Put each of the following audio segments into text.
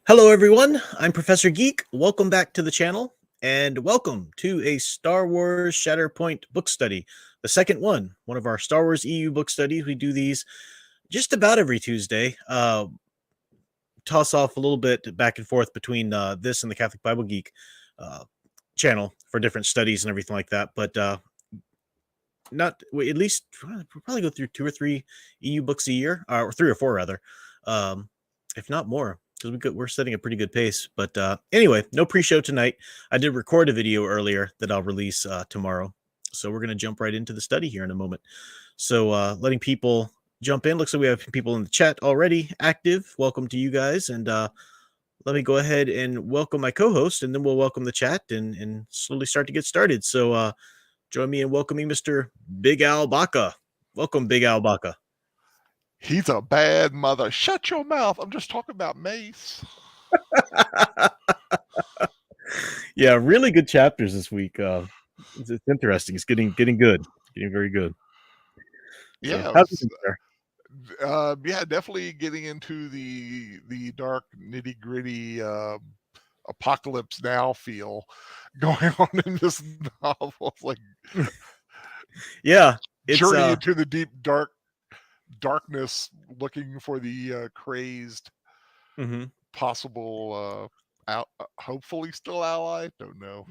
Hello, everyone. I'm Professor Geek. Welcome back to the channel, and welcome to a Star Wars Shatterpoint book study, the second one of our Star Wars EU book studies. We do these just about every Tuesday. Toss off a little bit back and forth between this and the Catholic Bible Geek uh, channel for different studies and everything like that. But not at least we'll probably go through 2 or 3 EU books a year, or 3 or 4 rather, if not more, because we're setting a pretty good pace. But anyway, no pre-show tonight. I did record a video earlier that I'll release tomorrow, so we're going to jump right into the study here in a moment. So letting people jump in. Looks like we have people in the chat already active. Welcome to you guys, and let me go ahead and welcome my co-host, and then we'll welcome the chat and slowly start to get started. So join me in welcoming Mr. Big Al Baca. Welcome, Big Al Baca. He's a bad mother. Shut your mouth. I'm just talking about Mace. Yeah, really good chapters this week. It's interesting. It's getting good. Getting very good. Yeah, so, how's it been, sir? yeah, definitely getting into the dark nitty gritty apocalypse now feel going on in this novel. It's like yeah, it's journey into the deep darkness, looking for the crazed possible hopefully still ally. Don't know.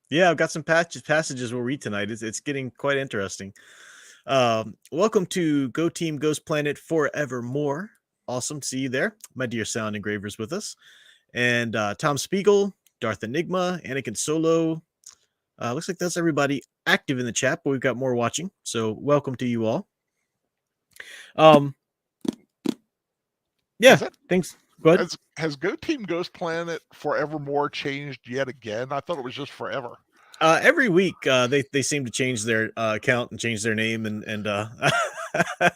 Yeah, I've got some passages we'll read tonight. It's getting quite interesting. Welcome to Go Team Ghost Planet Forevermore. Awesome to see you there, my dear sound engravers with us. And Tom Spiegel, Darth Enigma, Anakin Solo. Looks like that's everybody active in the chat, but we've got more watching. So welcome to you all. Yeah, thanks. Go ahead. Has Go Team Ghost Planet Forevermore changed yet again? I thought it was just forever. Every week they seem to change their account and change their name and I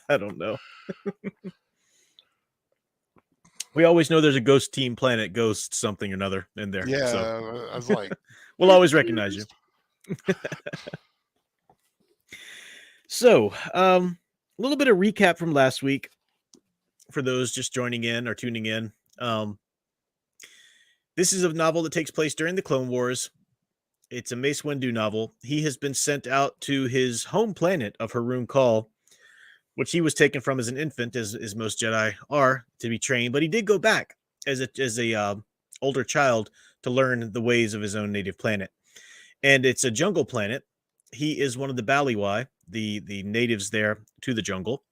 don't know. We always know there's a Ghost Team Planet Ghost something or another in there. Yeah, so. I was like, we'll always recognize you. So, a little bit of recap from last week for those just joining in or tuning in. This is a novel that takes place during the Clone Wars. It's a Mace Windu novel. He has been sent out to his home planet of Harun Kal, which he was taken from as an infant, as most Jedi are, to be trained. But he did go back as a older child to learn the ways of his own native planet. And it's a jungle planet. He is one of the Baliwai, the natives there to the jungle.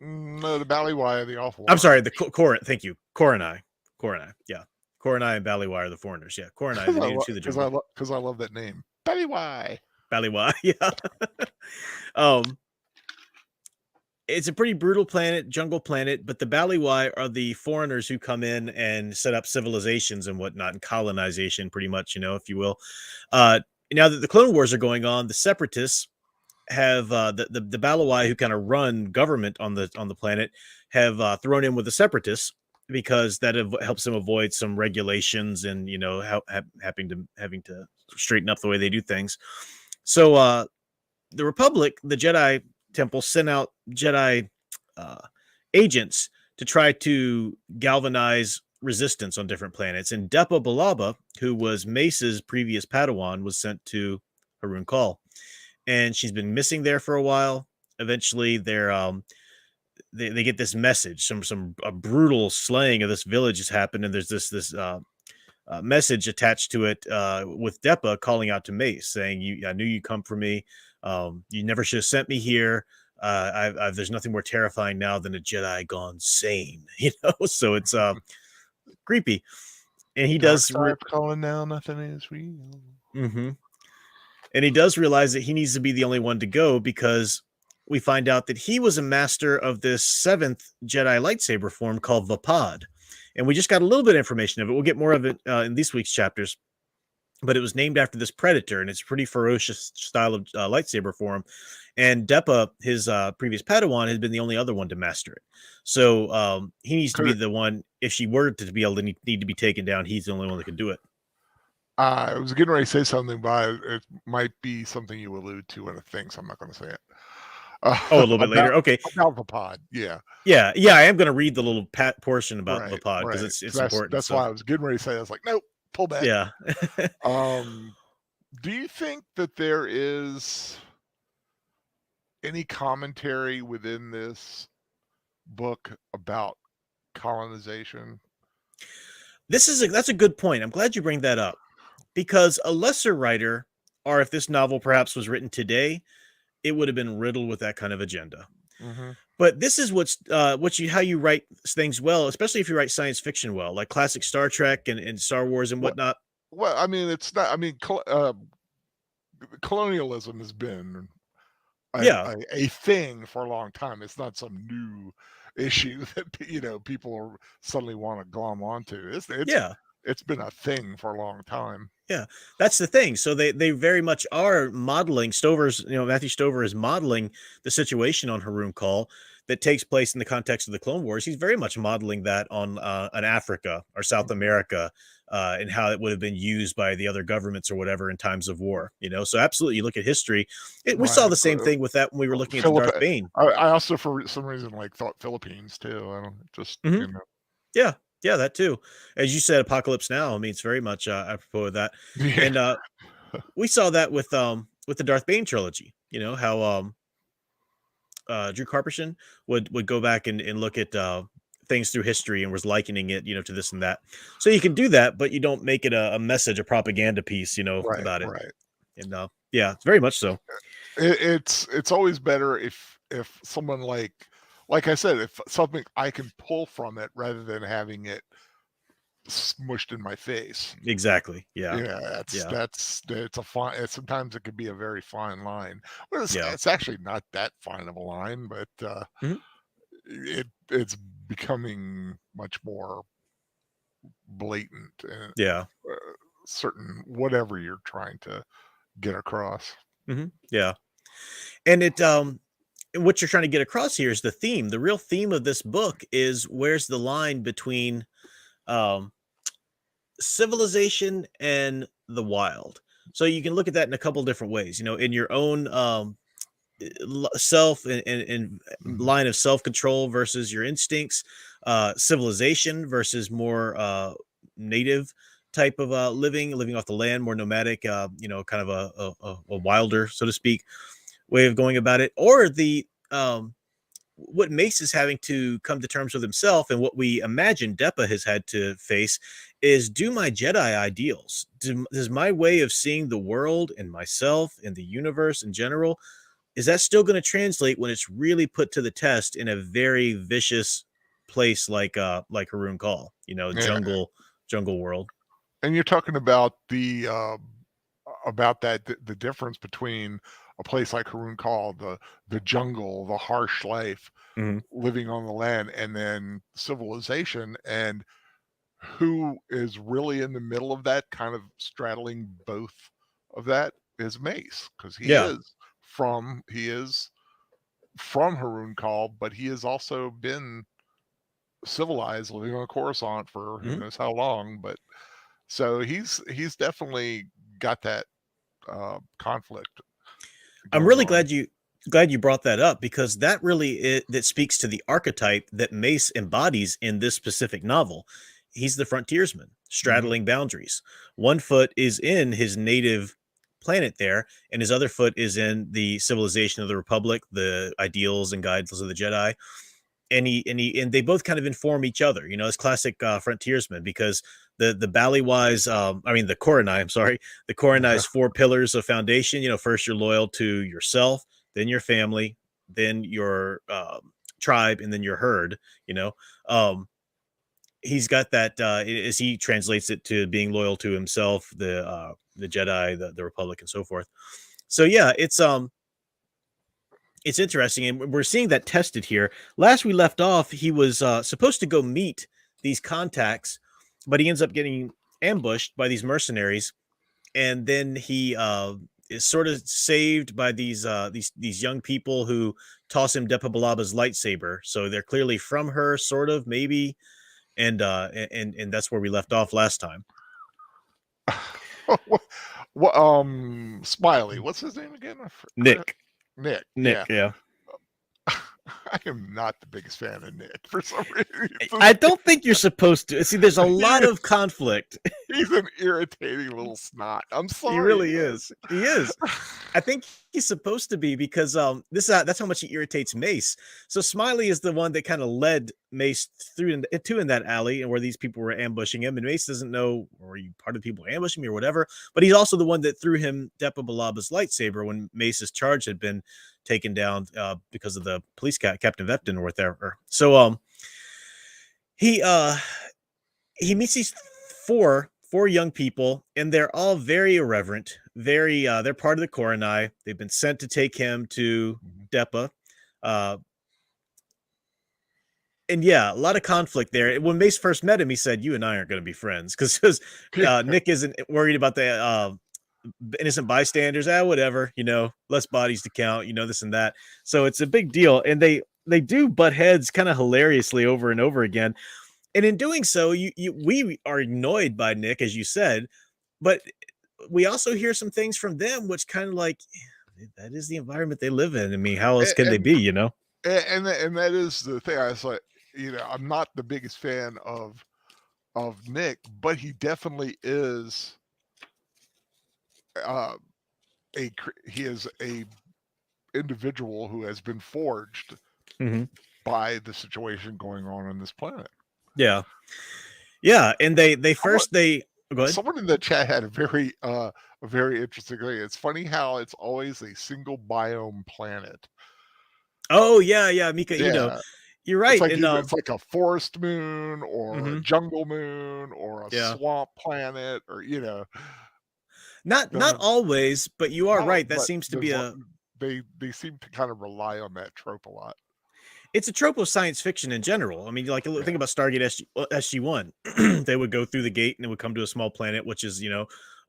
No, the Baliwai are the awful. I'm sorry, the thank you, Koronai. Yeah. Koronai and Baliwai are the foreigners. Yeah, Koronai is the native to the jungle. Because I love that name. Baliwai. Baliwai, yeah. It's a pretty brutal planet, jungle planet, but the Baliwai are the foreigners who come in and set up civilizations and whatnot, and colonization, pretty much, if you will. Now that the Clone Wars are going on, the Separatists have the Baliwai, who kind of run government on the planet, have thrown in with the Separatists because that helps them avoid some regulations and having to straighten up the way they do things. So the Republic, the Jedi Temple, sent out Jedi agents to try to galvanize resistance on different planets. And Depa Billaba, who was Mace's previous Padawan, was sent to Harun Kal, and she's been missing there for a while. Eventually, they get this message. A brutal slaying of this village has happened, and there's this message attached to it with Depa calling out to Mace, saying, I knew you'd come for me. You never should have sent me here. There's nothing more terrifying now than a Jedi gone sane, so it's creepy. And he does calling now, nothing is real. And he does realize that he needs to be the only one to go, because we find out that he was a master of this 7th Jedi lightsaber form called Vapad. And we just got a little bit of information of it. We'll get more of it in this week's chapters. But it was named after this predator, and it's a pretty ferocious style of lightsaber form. And Depa, his previous Padawan, has been the only other one to master it. So he needs to be the one. If she were to be able to need to be taken down, he's the only one that can do it. I was getting ready to say something, but it might be something you allude to in a thing, so I'm not going to say it. Oh, a little bit later. Okay. About the pod. Yeah. Yeah, I am going to read the little portion about the Right. pod because Right. it's 'Cause important. that's So why I was getting ready to say. I was like, nope, pull back. yeah, Um, do you think that there is any commentary within this book about colonization? that's a good point. I'm glad you bring that up because a lesser writer, or if this novel perhaps was written today, it would have been riddled with that kind of agenda. Hmm. But this is what you how you write things well, especially if you write science fiction well, like classic Star Trek and Star Wars and What? whatnot. Well, I mean, it's not. I mean, colonialism has been Yeah, a thing for a long time. It's not some new issue that people are suddenly want to glom onto. yeah. It's been a thing for a long time. Yeah, that's the thing. So they very much are modeling Stover's, Matthew Stover is modeling the situation on Haroon Call that takes place in the context of the Clone Wars. He's very much modeling that on Africa or South Mhm. America, and how it would have been used by the other governments or whatever in times of war. So absolutely, you look at history. We saw Right. the same thing with that when we were looking at the Philip, Darth Bane. I also for some reason thought Philippines too. I don't just Mhm. Yeah, yeah, that too. As you said, Apocalypse Now. I mean, it's very much apropos of that, yeah. and we saw that with the Darth Bane trilogy. How Drew Carpershin would go back and look at things through history and was likening it, to this and that. So you can do that, but you don't make it a message, a propaganda piece, Right. about it. Right. And yeah, it's very much so. It's always better if someone like I said, if something I can pull from it rather than having it smushed in my face. Exactly. Yeah. Yeah, Yeah. it's a fine. Sometimes it can be a very fine line. Well, Yeah. it's actually not that fine of a line, but Mhm. it's becoming much more blatant and Yeah. certain whatever you're trying to get across. Yeah. And what you're trying to get across here is the theme. The real theme of this book is where's the line between um civilization and the wild. So you can look at that in a couple different ways, in your own self and Mhm. line of self-control versus your instincts, civilization versus more native type of living off the land, more nomadic, kind of a wilder, so to speak, way of going about it, or the what Mace is having to come to terms with himself, and what we imagine Depa has had to face, is do my Jedi ideals, does my way of seeing the world and myself and the universe in general, is that still going to translate when it's really put to the test in a very vicious place like Haroon Call, Yeah, jungle world. and you're talking about about the difference between a place like Haroon Call, the jungle, the harsh life, Mhm. living on the land, and then civilization, and who is really in the middle of that, kind of straddling both of that, is Mace, because Yeah. he is from Haroon Call, but he has also been civilized, living on Coruscant for who Mhm. knows how long. But so he's definitely got that conflict I'm going really on. glad you brought that up because that speaks to the archetype that Mace embodies in this specific novel. He's the frontiersman, Hmm. straddling boundaries. One foot is in his native planet there, and his other foot is in the civilization of the Republic, the ideals and guides of the Jedi. And they both kind of inform each other, as classic frontiersmen, because the Ballywise, the Koronai, I'm sorry, the Koronai's four pillars of foundation. First you're loyal to yourself, then your family, then your tribe, and then your herd. You know, um, he's got that as he translates it to being loyal to himself, the Jedi, the Republic, and so forth. So yeah, it's interesting, and we're seeing that tested here. Last we left off, he was supposed to go meet these contacts, but he ends up getting ambushed by these mercenaries, and then he is sort of saved by these young people who toss him Depa Balaba's lightsaber. So they're clearly from her, sort of, maybe, and that's where we left off last time. Smiley, what's his name again? I forgot. Nick, Nick. Nick, Yeah. yeah, I am not the biggest fan of Nick for some reason. I don't think you're supposed to. See, there's a lot of conflict. He's an irritating little snot. I'm He sorry, really is. He is. I think he's supposed to be because that's how much he irritates Mace. So Smiley is the one that kind of led Mace through in that alley and where these people were ambushing him, and Mace doesn't know, or you part of the people ambushing me or whatever. But he's also the one that threw him Depa Balaba's lightsaber when Mace's charge had been taken down because of the police Captain Vepton or whatever. So he meets these four young people, and they're all very irreverent, very they're part of the Coronai. They've been sent to take him to Depa. And yeah, a lot of conflict there. When Mace first met him, he said, "You and I aren't going to be friends," because Nick isn't worried about the innocent bystanders. Whatever, less bodies to count, this and that. So it's a big deal, and they do butt heads kind of hilariously over and over again. And in doing so, we are annoyed by Nick, as you said, but we also hear some things from them, which kind of like, that is the environment they live in. I mean, how else can they be, And that is the thing. I was like, I'm not the biggest fan of Nick, but he definitely is he is a individual who has been forged by the situation going on this planet. Yeah. Yeah. And they go ahead. Someone in the chat had a very interesting thing. It's funny how it's always a single biome planet. Oh yeah, Mika. Yeah. You're right. It's like a forest moon or a jungle moon or a swamp planet, or not always, but you are right. That seems to be they seem to kind of rely on that trope a lot. It's a trope of science fiction in general. I mean, like, think about Stargate SG-1. They would go through the gate and it would come to a small planet, which is,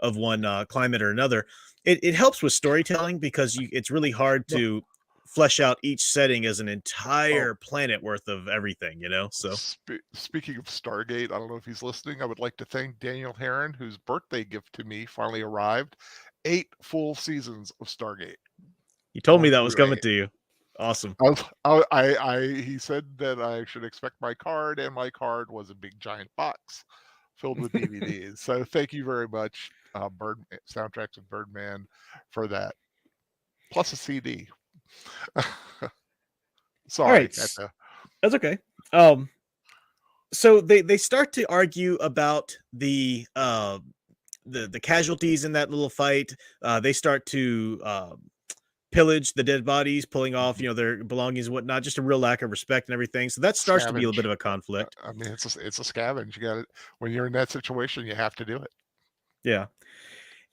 of one climate or another. It helps with storytelling because it's really hard to flesh out each setting as an entire planet worth of everything, So speaking of Stargate, I don't know if he's listening. I would like to thank Daniel Heron, whose birthday gift to me finally arrived. 8 full seasons of Stargate. You told me that was coming to you. Awesome. He said that I should expect my card, and my card was a big giant box filled with DVDs. So thank you very much, Soundtracks of Birdman, for that. Plus a CD. Sorry. Right. That's okay. So they start to argue about the casualties in that little fight. They start to pillage the dead bodies, pulling off, their belongings and whatnot, just a real lack of respect and everything. So that starts to be a little bit of a conflict. I mean, it's a scavenge. You got it. When you're in that situation, you have to do it. Yeah.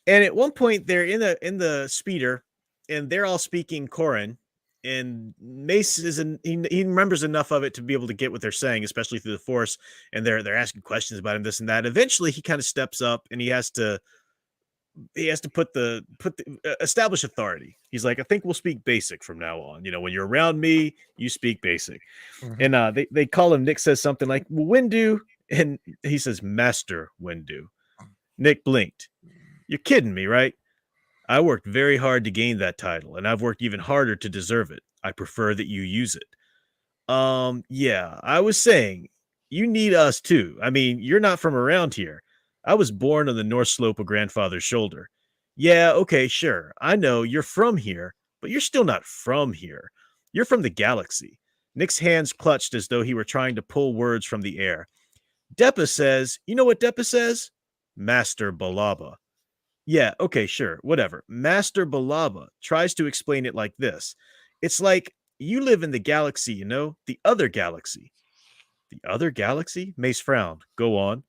And at one point they're in the speeder and they're all speaking Koran, and Mace he remembers enough of it to be able to get what they're saying, especially through the Force. And they're asking questions about him, this and that. Eventually he kind of steps up and he has to establish authority. He's like, I think we'll speak basic from now on. When you're around me, you speak basic. And they call him, Nick says something like, Windu, and he says, Master Windu. Nick blinked. You're kidding me, right? I worked very hard to gain that title, and I've worked even harder to deserve it. I prefer that you use it. Yeah, I was saying, you need us too. I mean, you're not from around here. I was born on the north slope of grandfather's shoulder. Yeah, okay, sure. I know you're from here, but you're still not from here. You're from the galaxy. Nick's hands clutched as though he were trying to pull words from the air. Depa says, you know what Depa says? Master Balaba. Yeah, okay, sure, whatever. Master Balaba tries to explain it like this. It's like, you live in the galaxy, the other galaxy. The other galaxy? Mace frowned. Go on.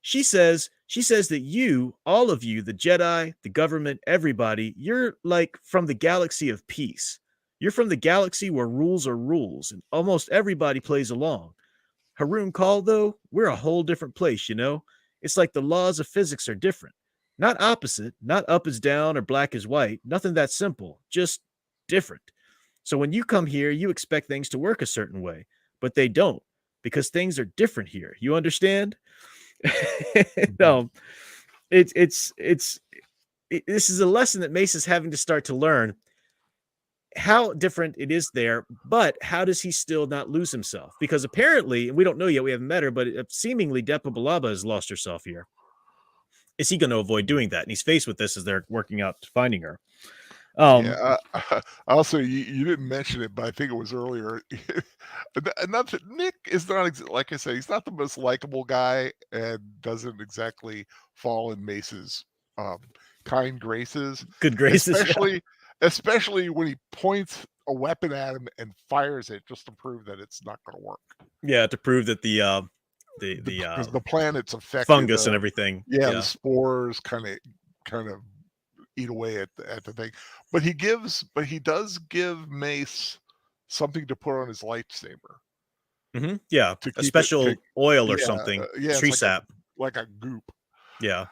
She says that you, all of you, the Jedi, the government, everybody, you're like from the galaxy of peace. You're from the galaxy where rules are rules and almost everybody plays along. Haroon Call, though, we're a whole different place, It's like the laws of physics are different. Not opposite, not up is down or black is white, nothing that simple, just different. So when you come here, you expect things to work a certain way, but they don't because things are different here. You understand? No, this is a lesson that Mace is having to start to learn. how different it is there, but how does he still not lose himself? Because apparently, and we don't know yet, we haven't met her, but seemingly Depa Balaba has lost herself here. Is he going to avoid doing that? And he's faced with this as they're working out finding her. Yeah. Also, you didn't mention it, but I think it was earlier. Another Nick is not like I said. He's not the most likable guy, and doesn't exactly fall in Mace's um, kind graces, Good graces, yeah. especially when he points a weapon at him and fires it just to prove that it's not going to work. Yeah, to prove that the Because the planet's affected. fungus and everything. Yeah, the Yeah. spores kind of eat away at the thing. But he does give Mace something to put on his lightsaber Yeah, to a keep it. special oil or Yeah, something, yeah, it's tree sap. like a goop. Yeah,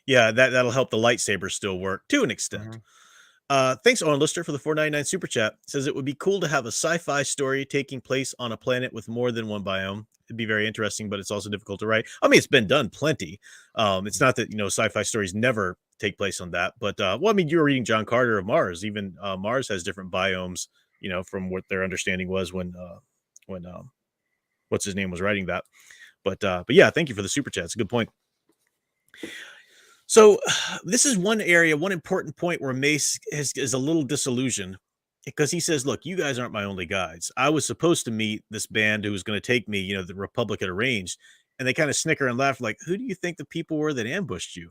yeah, that'll help the lightsaber still work to an extent. Mhm. Thanks, Owen Lister, for the 4.99 super chat. Says it would be cool to have a sci-fi story taking place on a planet with more than one biome. It'd be very interesting, but it's also difficult to write. I mean, it's been done plenty. It's not that sci-fi stories never take place on that, but well, I mean, you were reading John Carter of Mars. Even Mars has different biomes. From what their understanding was when what's his name was writing that. But yeah, thank you for the super chat. It's a good point. So this is one area, one important point where Mace is a little disillusioned because he says, look, you guys aren't my only guides. I was supposed to meet this band who was going to take me, the Republic had arranged. And they kind of snicker and laugh like, who do you think the people were that ambushed you?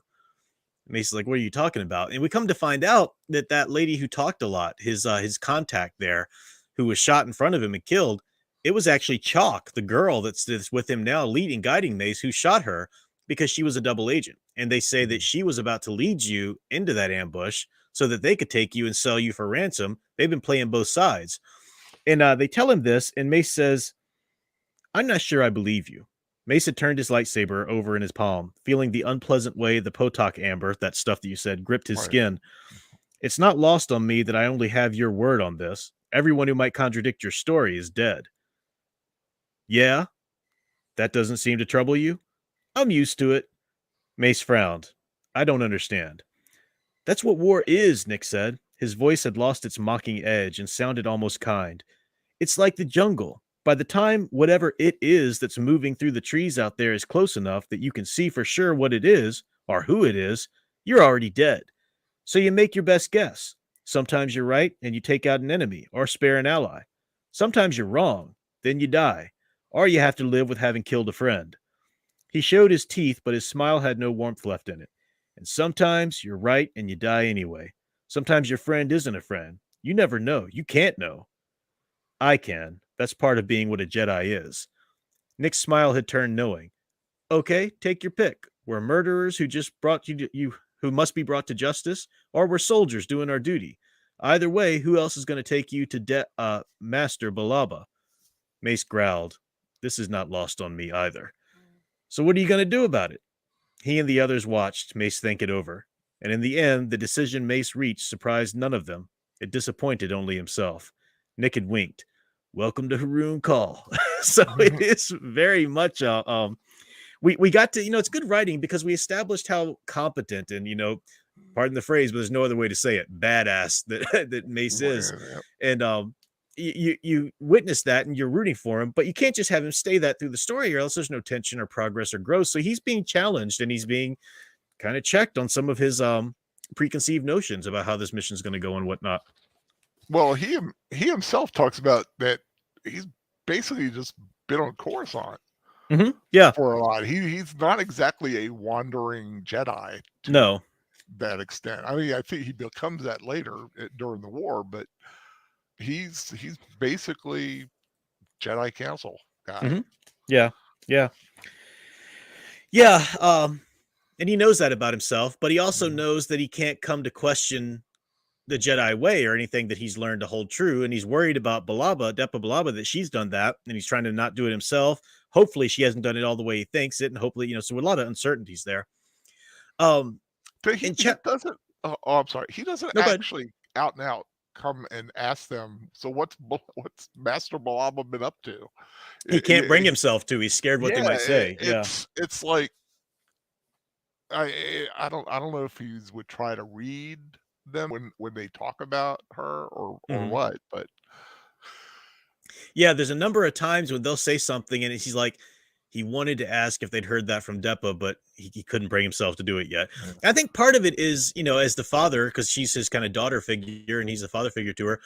Mace is like, what are you talking about? And we come to find out that that lady who talked a lot, his contact there, who was shot in front of him and killed, it was actually Chalk, the girl that's with him now, leading, guiding Mace, who shot her because she was a double agent. And they say that she was about to lead you into that ambush so that they could take you and sell you for ransom. They've been playing both sides. And they tell him this, and Mace says, I'm not sure I believe you. Mace had turned his lightsaber over in his palm, feeling the unpleasant way the Potok amber, that stuff that you said, gripped his Right. skin. It's not lost on me that I only have your word on this. Everyone who might contradict your story is dead. Yeah? That doesn't seem to trouble you? I'm used to it. Mace frowned. I don't understand. That's what war is, Nick said. His voice had lost its mocking edge and sounded almost kind. It's like the jungle. By the time whatever it is that's moving through the trees out there is close enough that you can see for sure what it is or who it is, you're already dead. So you make your best guess. Sometimes you're right and you take out an enemy or spare an ally. Sometimes you're wrong, then you die, or you have to live with having killed a friend. He showed his teeth, but his smile had no warmth left in it. And sometimes you're right and you die anyway. Sometimes your friend isn't a friend. You never know. You can't know. I can. That's part of being what a Jedi is. Nick's smile had turned knowing. Okay, take your pick. We're murderers who just brought you who must be brought to justice, or we're soldiers doing our duty. Either way, who else is going to take you to Master Balaba? Mace growled. This is not lost on me either. So what are you going to do about it? He and the others watched Mace think it over. And in the end, the decision Mace reached surprised none of them. It disappointed only himself. Nick had winked. Welcome to Haroon Call. So it is very much we got to, it's good writing because we established how competent and, pardon the phrase, but there's no other way to say it, badass that that Mace is. And you witness that and you're rooting for him, but you can't just have him stay that through the story or else there's no tension or progress or growth. So he's being challenged and he's being kind of checked on some of his preconceived notions about how this mission is going to go and whatnot. Well, he himself talks about that he's basically just been on Coruscant. Yeah, for a lot. He's not exactly a wandering Jedi to no, that extent. I mean, I think he becomes that later during the war, but he's basically Jedi Council guy. Yeah, yeah, yeah. And he knows that about himself, but he also knows that he can't come to question the Jedi way or anything that he's learned to hold true. And he's worried about Depa Balaba, that she's done that. And he's trying to not do it himself. Hopefully she hasn't done it all the way he thinks it. And hopefully, so a lot of uncertainties there. But he doesn't, I'm sorry. He doesn't actually out and out come and ask them, so what's Master Balaba been up to? He can't bring himself to. He's scared what they might say. It's like, I don't know if he would try to read them when they talk about her or Mhm. what, but Yeah, there's a number of times when they'll say something and he's like, he wanted to ask if they'd heard that from Deppa, but he couldn't bring himself to do it yet. yeah. I think part of it is, as the father, because she's his kind of daughter figure and he's the father figure to her,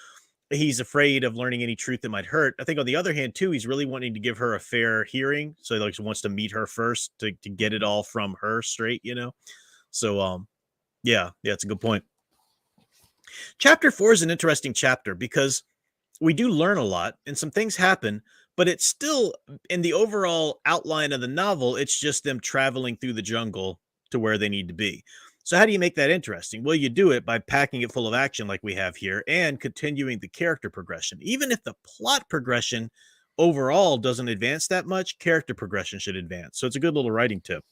he's afraid of learning any truth that might hurt. I think on the other hand, too, he's really wanting to give her a fair hearing. So he like wants to meet her first to get it all from her straight. So yeah, it's a good point. Chapter 4 is an interesting chapter because we do learn a lot and some things happen, but it's still in the overall outline of the novel, it's just them traveling through the jungle to where they need to be. So how do you make that interesting? Well, you do it by packing it full of action like we have here and continuing the character progression. Even if the plot progression overall doesn't advance that much, character progression should advance. So it's a good little writing tip.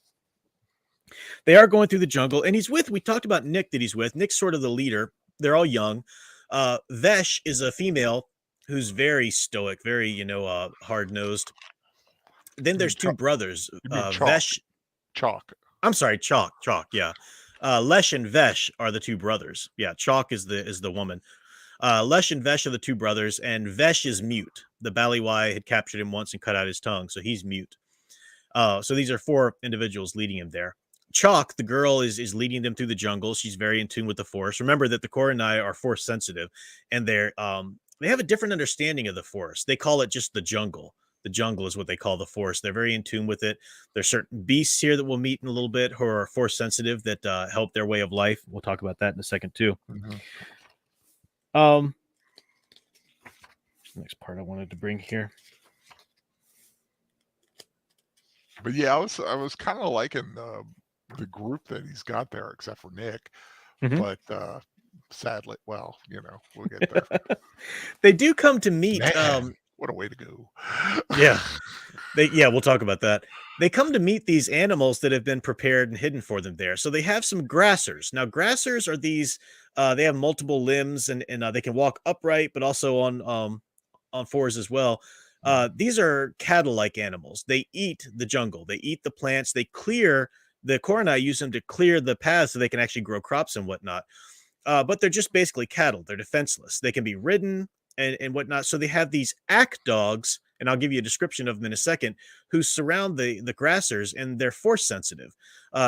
They are going through the jungle, and we talked about Nick that he's with. Nick's sort of the leader. They're all young. Vesh is a female who's very stoic, very, hard nosed. Then You mean there's two brothers, chalk, Vesh. chalk. I'm sorry, Chalk. Yeah. Lesh and Vesh are the two brothers. Yeah. Chalk is the woman. Lesh and Vesh are the two brothers, and Vesh is mute. The Ballywai had captured him once and cut out his tongue, so he's mute. So these are four individuals leading him there. Chalk, the girl, is leading them through the jungle. She's very in tune with the forest. Remember that the Koronai are force sensitive, and they have a different understanding of the forest. They call it just the jungle. The jungle is what they call the forest. They're very in tune with it. There's certain beasts here that we'll meet in a little bit who are force sensitive that help their way of life. We'll talk about that in a second too. Mhm. Um, next part I wanted to bring here. But yeah, I was kind of liking the group that he's got there, except for Nick. Mhm. But sadly, well, we'll get there. They do come to meet. Man, what a way to go! Yeah, we'll talk about that. They come to meet these animals that have been prepared and hidden for them there. So they have some grassers. Now, grassers are these. They have multiple limbs and they can walk upright, but also on fours as well. These are cattle-like animals. They eat the jungle. They eat the plants. They clear the Koronai use them to clear the paths so they can actually grow crops and whatnot. But they're just basically cattle. They're defenseless. They can be ridden and whatnot. So they have these ack dogs, and I'll give you a description of them in a second, who surround the grassers, and they're force sensitive.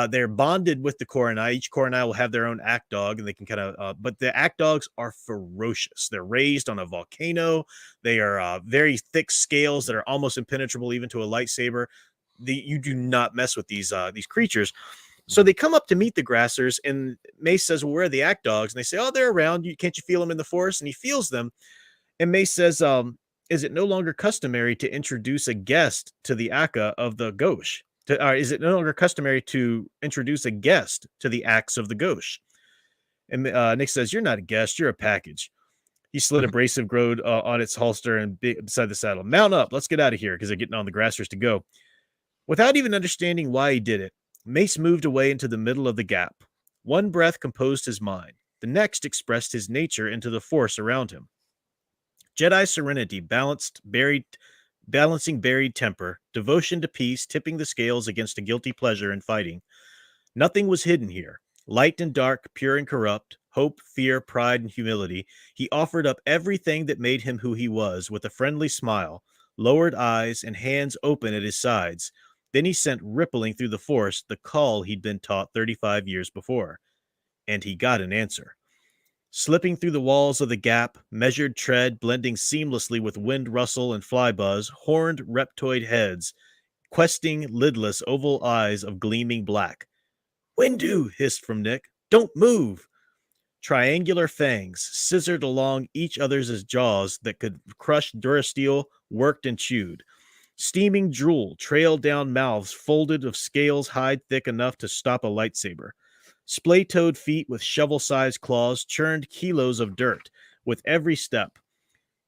They're bonded with the Koronai. Each Koronai will have their own ack dog, and they can kind of. But the ack dogs are ferocious. They're raised on a volcano. They are very thick scales that are almost impenetrable even to a lightsaber. You do not mess with these creatures. So they come up to meet the grassers, and Mace says, "Well, where are the ack dogs?" And they say, "Oh, they're around. Can't you feel them in the forest?" And he feels them. And Mace says, "Is it no longer customary to introduce a guest to the Akka of the Gauche? Is it no longer customary to introduce a guest to the acts of the Gauche?" And Nick says, "You're not a guest. You're a package." He slid abrasive growed on its holster and beside the saddle. "Mount up. Let's get out of here," because they're getting on the grassers to go. Without even understanding why he did it, Mace moved away into the middle of the gap. One breath composed his mind. The next expressed his nature into the force around him. Jedi serenity balancing buried temper, devotion to peace, tipping the scales against a guilty pleasure in fighting. Nothing was hidden here. Light and dark, pure and corrupt, hope, fear, pride, and humility. He offered up everything that made him who he was with a friendly smile, lowered eyes, and hands open at his sides. Then he sent rippling through the forest the call he'd been taught 35 years before. And he got an answer. Slipping through the walls of the gap, measured tread blending seamlessly with wind rustle and fly buzz, horned reptoid heads, questing lidless oval eyes of gleaming black. "Windu!" hissed from Nick. "Don't move!" Triangular fangs scissored along each other's jaws that could crush Durasteel, worked and chewed. Steaming drool trailed down mouths folded of scales hide thick enough to stop a lightsaber. Splay-toed feet with shovel-sized claws churned kilos of dirt with every step.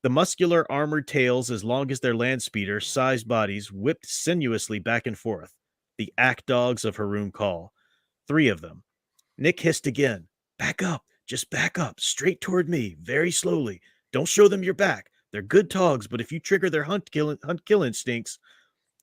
The muscular armored tails, as long as their land speeder-sized bodies, whipped sinuously back and forth. The ack dogs of Haroon Call. 3 of them. Nick hissed again. "Back up. Just back up. Straight toward me. Very slowly. Don't show them your back. They're good togs, but if you trigger their hunt-kill instincts..."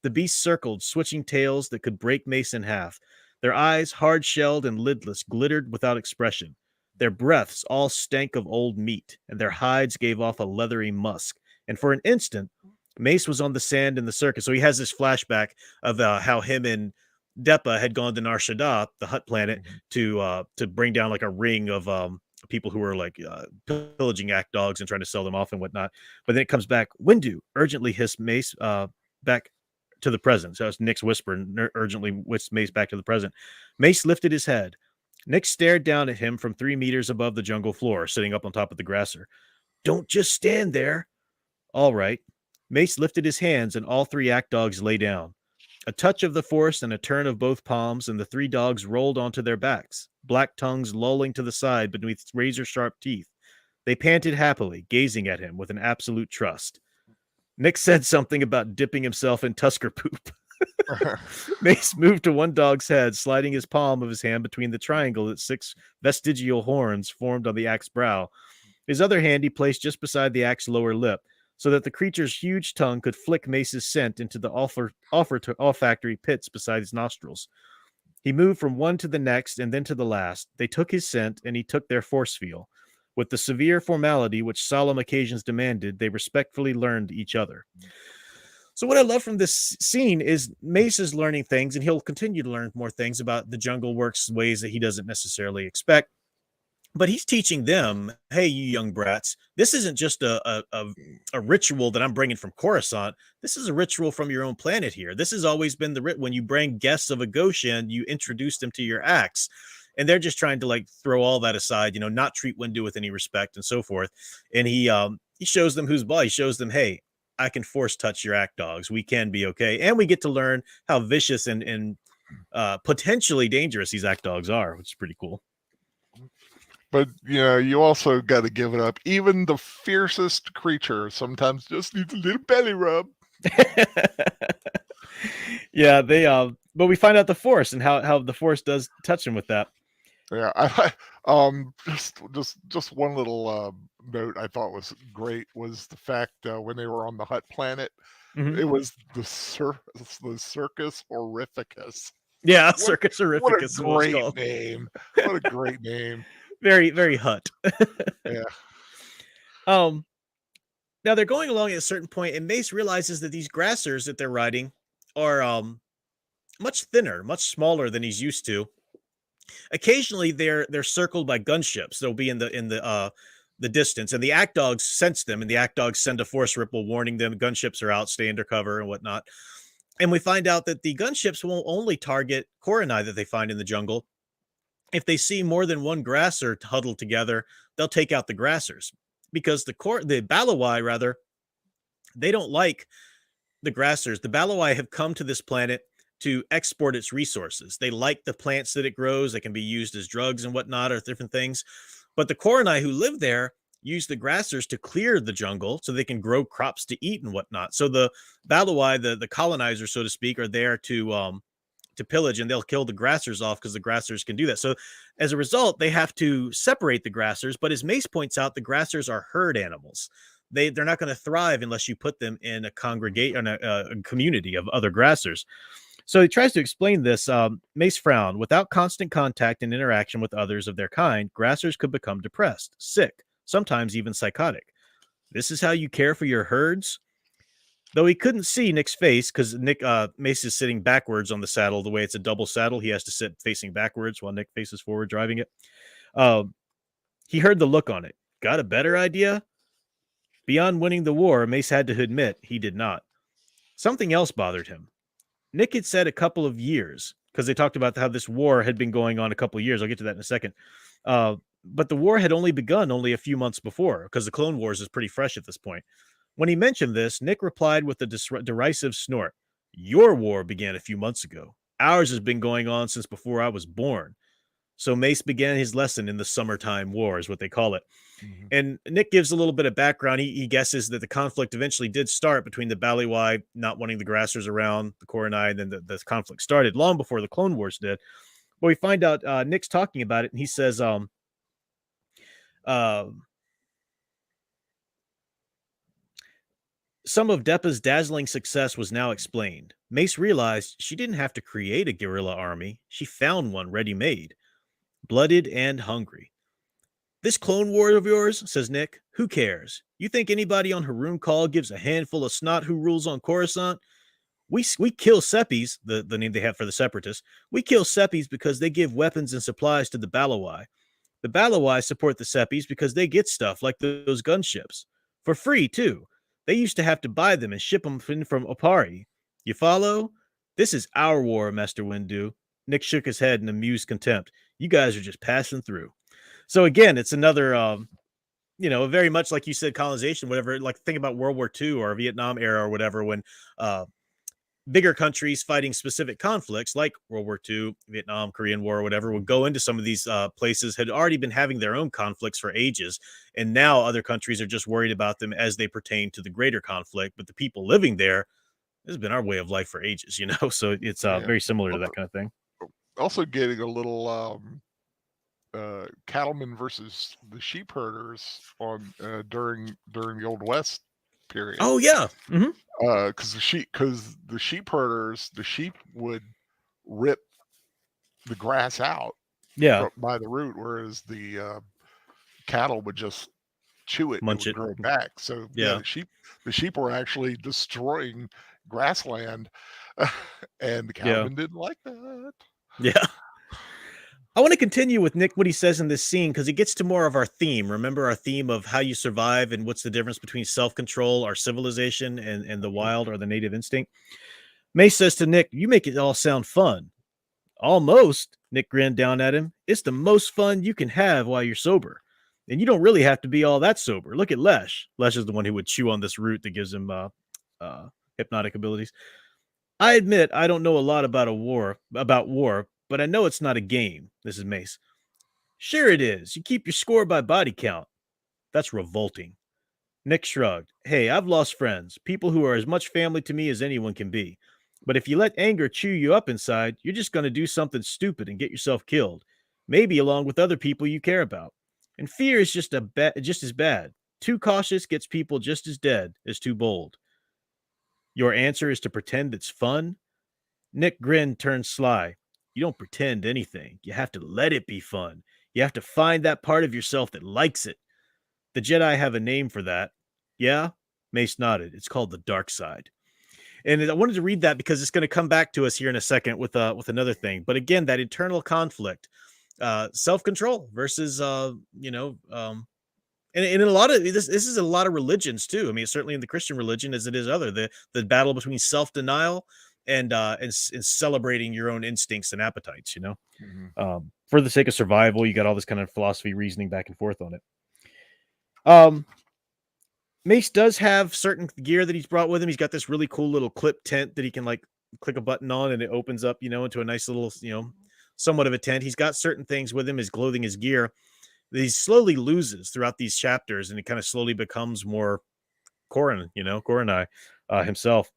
The beasts circled, switching tails that could break Mace in half. Their eyes, hard-shelled and lidless, glittered without expression. Their breaths all stank of old meat, and their hides gave off a leathery musk. And for an instant, Mace was on the sand in the circus. So he has this flashback of how him and Depa had gone to Nar Shaddaa, the Hut planet, to bring down like a ring of people who were like pillaging act dogs and trying to sell them off and whatnot. But then it comes back. Windu urgently hissed Mace back to the present. So it's Nick's whisper, urgently whisked Mace back to the present. Mace lifted his head. Nick stared down at him from 3 meters above the jungle floor, sitting up on top of the grasser. Don't just stand there. All right. Mace lifted his hands, and all 3 act dogs lay down. A touch of the force and a turn of both palms, and the 3 dogs rolled onto their backs, black tongues lolling to the side beneath razor-sharp teeth. They panted happily, gazing at him with an absolute trust. Nick said something about dipping himself in Tusker poop. Mace moved to one dog's head, sliding his palm of his hand between the triangle that 6 vestigial horns formed on the axe's brow. His other hand he placed just beside the axe's lower lip, so that the creature's huge tongue could flick Mace's scent into the olfactory pits beside his nostrils. He moved from one to the next and then to the last. They took his scent, and he took their force feel. With the severe formality which solemn occasions demanded, they respectfully learned each other. So what I love from this scene is Mace is learning things, and he'll continue to learn more things about the jungle works ways that he doesn't necessarily expect. But he's teaching them, hey, you young brats, this isn't just a ritual that I'm bringing from Coruscant. This is a ritual from your own planet here. This has always been the when you bring guests of a Goshen, you introduce them to your acts. And they're just trying to like throw all that aside, not treat Windu with any respect and so forth. And he shows them who's boss. He shows them, hey, I can force touch your act dogs. We can be okay. And we get to learn how vicious and potentially dangerous these act dogs are, which is pretty cool. But, you also got to give it up. Even the fiercest creature sometimes just needs a little belly rub. Yeah, but we find out the Force and how the Force does touch him with that. Yeah, just one little note I thought was great was the fact when they were on the Hut planet, it was the Circus Horrificus. Yeah, Circus Horrificus. What a great name! What a great name! Very, very Hut. Yeah. Now they're going along at a certain point, and Mace realizes that these grassers that they're riding are much thinner, much smaller than he's used to. Occasionally, they're circled by gunships. They'll be in the distance, and the act dogs sense them, and the act dogs send a force ripple warning them gunships are out, stay under cover, and whatnot. And we find out that the gunships won't only target Koronai that they find in the jungle. If they see more than one grasser huddled together, they'll take out the grassers, because the Balawai, rather, they don't like the grassers. The Balawai have come to this planet to export its resources. They like the plants that it grows. They can be used as drugs and whatnot, or different things. But the Koronai who live there use the grassers to clear the jungle so they can grow crops to eat and whatnot. So the Balawai, the colonizers, so to speak, are there to pillage, and they'll kill the grassers off because the grassers can do that. So as a result, they have to separate the grassers. But as Mace points out, the grassers are herd animals. They're not going to thrive unless you put them in a congregation, a community of other grassers. So he tries to explain this. Mace frowned. Without constant contact and interaction with others of their kind, grassers could become depressed, sick, sometimes even psychotic. This is how you care for your herds? Though he couldn't see Nick's face because Mace is sitting backwards on the saddle. The way it's a double saddle, he has to sit facing backwards while Nick faces forward driving it. He heard the look on it. Got a better idea? Beyond winning the war, Mace had to admit he did not. Something else bothered him. Nick had said a couple of years, because they talked about how this war had been going on a couple of years. I'll get to that in a second. But the war had only begun a few months before, because the Clone Wars is pretty fresh at this point. When he mentioned this, Nick replied with a derisive snort. Your war began a few months ago. Ours has been going on since before I was born. So Mace began his lesson in the summertime war, is what they call it. Mm-hmm. And Nick gives a little bit of background. He guesses that the conflict eventually did start between the Balawai not wanting the grassers around, the Koronai, and then the conflict started long before the Clone Wars did. But we find out Nick's talking about it, and he says, some of Depa's dazzling success was now explained. Mace realized she didn't have to create a guerrilla army. She found one ready-made, blooded and hungry. This Clone War of yours, says Nick, who cares? You think anybody on Haroon Call gives a handful of snot who rules on Coruscant? We kill Seppies, the name they have for the Separatists. We kill Seppies because they give weapons and supplies to the Balawai. The Balawai support the Seppies because they get stuff like those gunships. For free, too. They used to have to buy them and ship them in from Opari. You follow? This is our war, Master Windu. Nick shook his head in amused contempt. You guys are just passing through. So again, it's another, very much like you said, colonization, whatever. Like think about World War II or Vietnam era or whatever, when bigger countries fighting specific conflicts like World War II, Vietnam, Korean War, or whatever, would go into some of these places, had already been having their own conflicts for ages. And now other countries are just worried about them as they pertain to the greater conflict. But the people living there, this has been our way of life for ages, So it's very similar to that kind of thing. Also getting a little cattlemen versus the sheep herders on during the Old West period. Oh yeah. Because the sheep herders, the sheep would rip the grass out by the root, whereas the cattle would just chew it, munch it would grow back. So the sheep were actually destroying grassland, and the cattlemen didn't like that. Yeah. I want to continue with Nick, what he says in this scene, because it gets to more of our theme. Remember our theme of how you survive and what's the difference between self-control, our civilization, and the wild or the native instinct. Mace says to Nick, you make it all sound fun. Almost, Nick grinned down at him. It's the most fun you can have while you're sober. And you don't really have to be all that sober. Look at Lesh. Lesh is the one who would chew on this root that gives him hypnotic abilities. I admit I don't know a lot about war, but I know it's not a game. This is Mace. Sure it is. You keep your score by body count. That's revolting. Nick shrugged. Hey, I've lost friends, people who are as much family to me as anyone can be. But if you let anger chew you up inside, you're just going to do something stupid and get yourself killed, maybe along with other people you care about. And fear is just as bad. Too cautious gets people just as dead as too bold. Your answer is to pretend it's fun? Nick grinned, turned sly. You don't pretend anything. You have to let it be fun. You have to find that part of yourself that likes it. The Jedi have a name for that. Yeah? Mace nodded. It's called the dark side. And I wanted to read that because it's going to come back to us here in a second with another thing. But again, that internal conflict, self-control versus, and in a lot of this is a lot of religions too. I mean, certainly in the Christian religion as it is other, the battle between self-denial and celebrating your own instincts and appetites, for the sake of survival. You got all this kind of philosophy reasoning back and forth on it. Mace does have certain gear that he's brought with him. He's got this really cool little clip tent that he can like click a button on and it opens up, into a nice little, somewhat of a tent. He's got certain things with him, his clothing, his gear, that he slowly loses throughout these chapters, and it kind of slowly becomes more Coronai himself.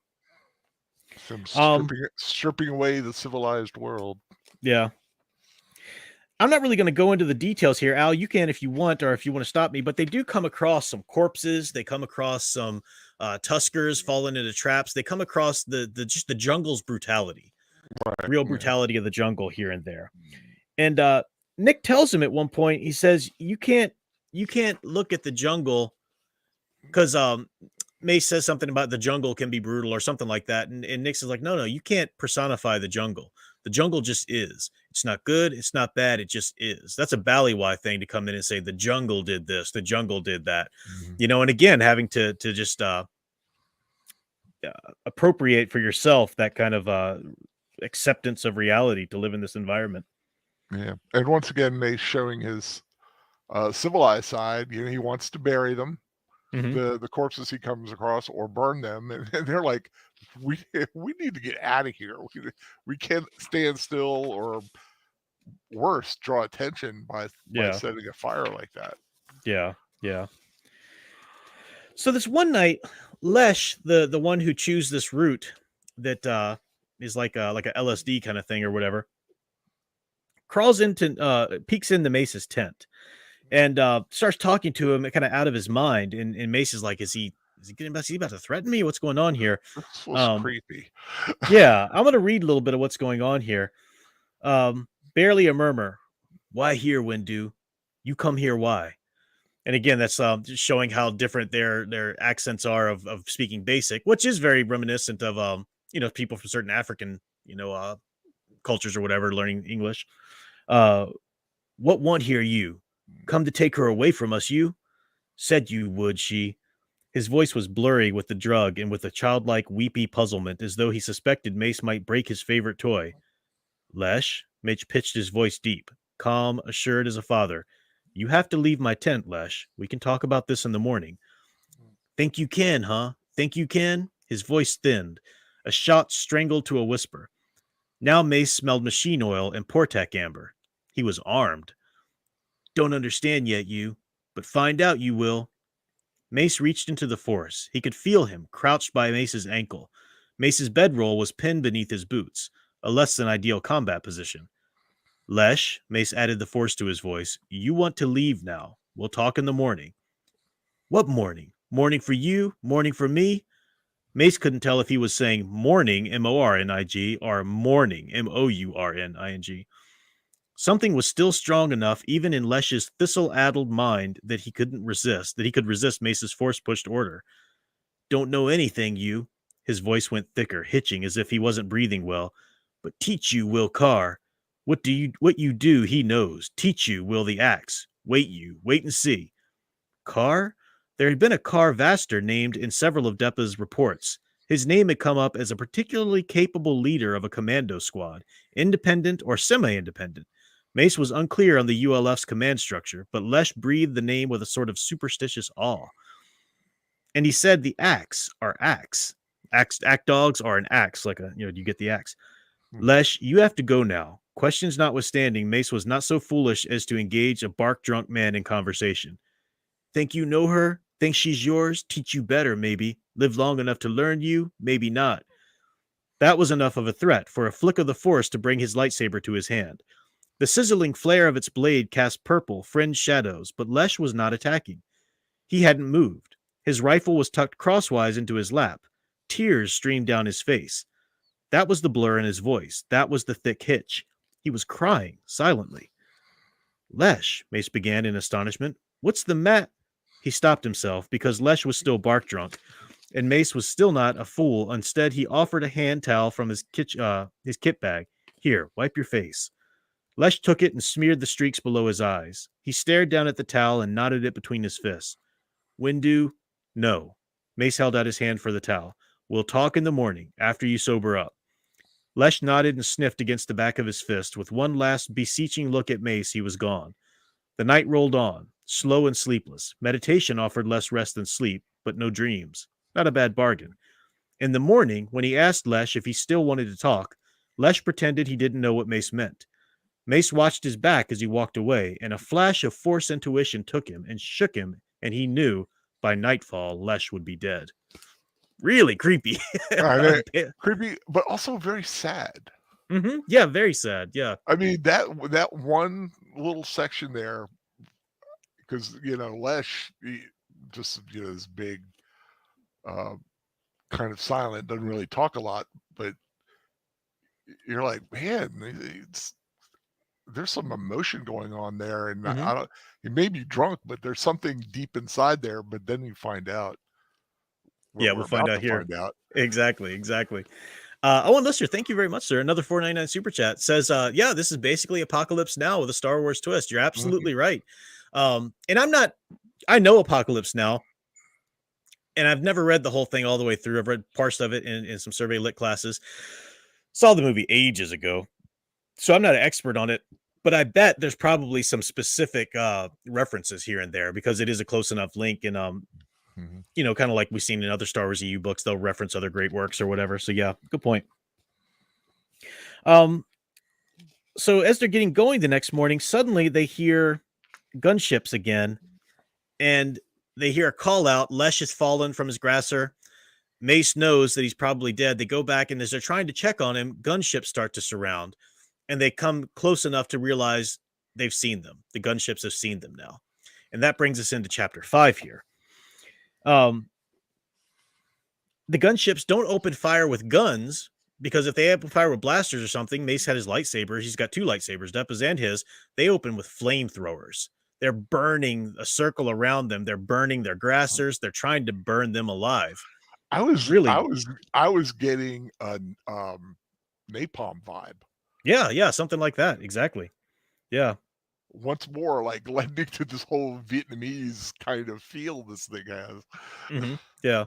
Stripping away the civilized world. Yeah. I'm not really going to go into the details here, Al. You can if you want, or if you want to stop me, but they do come across some corpses. They come across some tuskers falling into traps. They come across just the jungle's brutality, real brutality of the jungle here and there. And Nick tells him at one point, he says, you can't look at the jungle because Mace says something about the jungle can be brutal or something like that. And Nick is like, no, you can't personify the jungle. The jungle just is. It's not good. It's not bad. It just is. That's a Ballywy thing to come in and say the jungle did this. The jungle did that. Mm-hmm. And again, having to just appropriate for yourself that kind of acceptance of reality to live in this environment. Yeah. And once again, Mace showing his civilized side. He wants to bury them. Mm-hmm. The corpses he comes across or burn them, and they're like, we need to get out of here. We can't stand still, or worse, draw attention by setting a fire like that. Yeah. So this one night, Lesh, the one who chews this root that is like a LSD kind of thing or whatever, peeks into Mace's tent. And starts talking to him kind of out of his mind. And Mace is like, is he about to threaten me? What's going on here? This was creepy. Yeah, I'm going to read a little bit of what's going on here. Barely a murmur. Why here, Windu? You come here, why? And again, that's just showing how different their accents are of speaking basic, which is very reminiscent of people from certain African cultures or whatever learning English. Uh, what want here you? Come to take her away from us, you? Said you would, she. His voice was blurry with the drug and with a childlike, weepy puzzlement, as though he suspected Mace might break his favorite toy. Lesh, Mitch pitched his voice deep, calm, assured as a father. You have to leave my tent, Lesh. We can talk about this in the morning. Think you can, huh? Think you can? His voice thinned, a shot strangled to a whisper. Now Mace smelled machine oil and Portac amber. He was armed. Don't understand yet, you, but find out you will. Mace reached into the force. He could feel him, crouched by Mace's ankle. Mace's bedroll was pinned beneath his boots, a less than ideal combat position. Lesh, Mace added the force to his voice, you want to leave now. We'll talk in the morning. What morning? Morning for you? Morning for me? Mace couldn't tell if he was saying morning, M-O-R-N-I-G, or morning, M-O-U-R-N-I-N-G. Something was still strong enough, even in Lesh's thistle-addled mind, that he could resist Mace's force-pushed order. Don't know anything, you. His voice went thicker, hitching as if he wasn't breathing well. But teach you, Will Carr. What you do, he knows. Teach you, Will the Axe. Wait and see. Carr? There had been a Carr Vaster named in several of Deppa's reports. His name had come up as a particularly capable leader of a commando squad, independent or semi-independent. Mace was unclear on the ULF's command structure, but Lesh breathed the name with a sort of superstitious awe. And he said the axe are axe. Axe dogs are an axe, like you get the axe. Lesh, you have to go now. Questions notwithstanding, Mace was not so foolish as to engage a bark-drunk man in conversation. Think you know her? Think she's yours? Teach you better, maybe. Live long enough to learn you? Maybe not. That was enough of a threat for a flick of the force to bring his lightsaber to his hand. The sizzling flare of its blade cast purple, fringed shadows, but Lesh was not attacking. He hadn't moved. His rifle was tucked crosswise into his lap. Tears streamed down his face. That was the blur in his voice. That was the thick hitch. He was crying, silently. Lesh, Mace began in astonishment. What's the mat? He stopped himself, because Lesh was still bark drunk, and Mace was still not a fool. Instead, he offered a hand towel from his kit bag. Here, wipe your face. Lesh took it and smeared the streaks below his eyes. He stared down at the towel and knotted it between his fists. Windu? No. Mace held out his hand for the towel. We'll talk in the morning, after you sober up. Lesh nodded and sniffed against the back of his fist. With one last beseeching look at Mace, he was gone. The night rolled on, slow and sleepless. Meditation offered less rest than sleep, but no dreams. Not a bad bargain. In the morning, when he asked Lesh if he still wanted to talk, Lesh pretended he didn't know what Mace meant. Mace watched his back as he walked away, and a flash of force intuition took him and shook him, and he knew by nightfall Lesh would be dead. Really creepy. Creepy, but also very sad. Mm-hmm. Yeah, very sad. Yeah. I mean, that one little section there, because Lesh, just this big, kind of silent, doesn't really talk a lot, but you're like, man, there's some emotion going on there, and I don't. He may be drunk, but there's something deep inside there. But then you find out. We'll find out here. Find out. Exactly. Owen Lister, thank you very much, sir. Another $4.99 super chat says, this is basically Apocalypse Now with a Star Wars twist. You're absolutely right. And I know Apocalypse Now, and I've never read the whole thing all the way through. I've read parts of it in some survey lit classes. Saw the movie ages ago, so I'm not an expert on it, but I bet there's probably some specific references here and there, because it is a close enough link, and kind of like we've seen in other Star Wars EU books, they'll reference other great works or whatever. So yeah, good point. So as they're getting going the next morning, suddenly they hear gunships again, and they hear a call out. Lesh has fallen from his grasser. Mace knows that he's probably dead. They go back, and as they're trying to check on him, gunships start to surround, and they come close enough to realize they've seen them. The gunships have seen them now. And that brings us into chapter 5 here. The gunships don't open fire with guns, because if they open fire with blasters or something, Mace had his lightsaber. He's got 2 lightsabers, Deppa's and his. They open with flamethrowers. they're burning a circle around them. They're burning their grassers. They're trying to burn them alive. I was I Really, was I was getting a napalm vibe. yeah, something like that. Exactly. Yeah. Once more, like lending to this whole Vietnamese kind of feel this thing has. Yeah.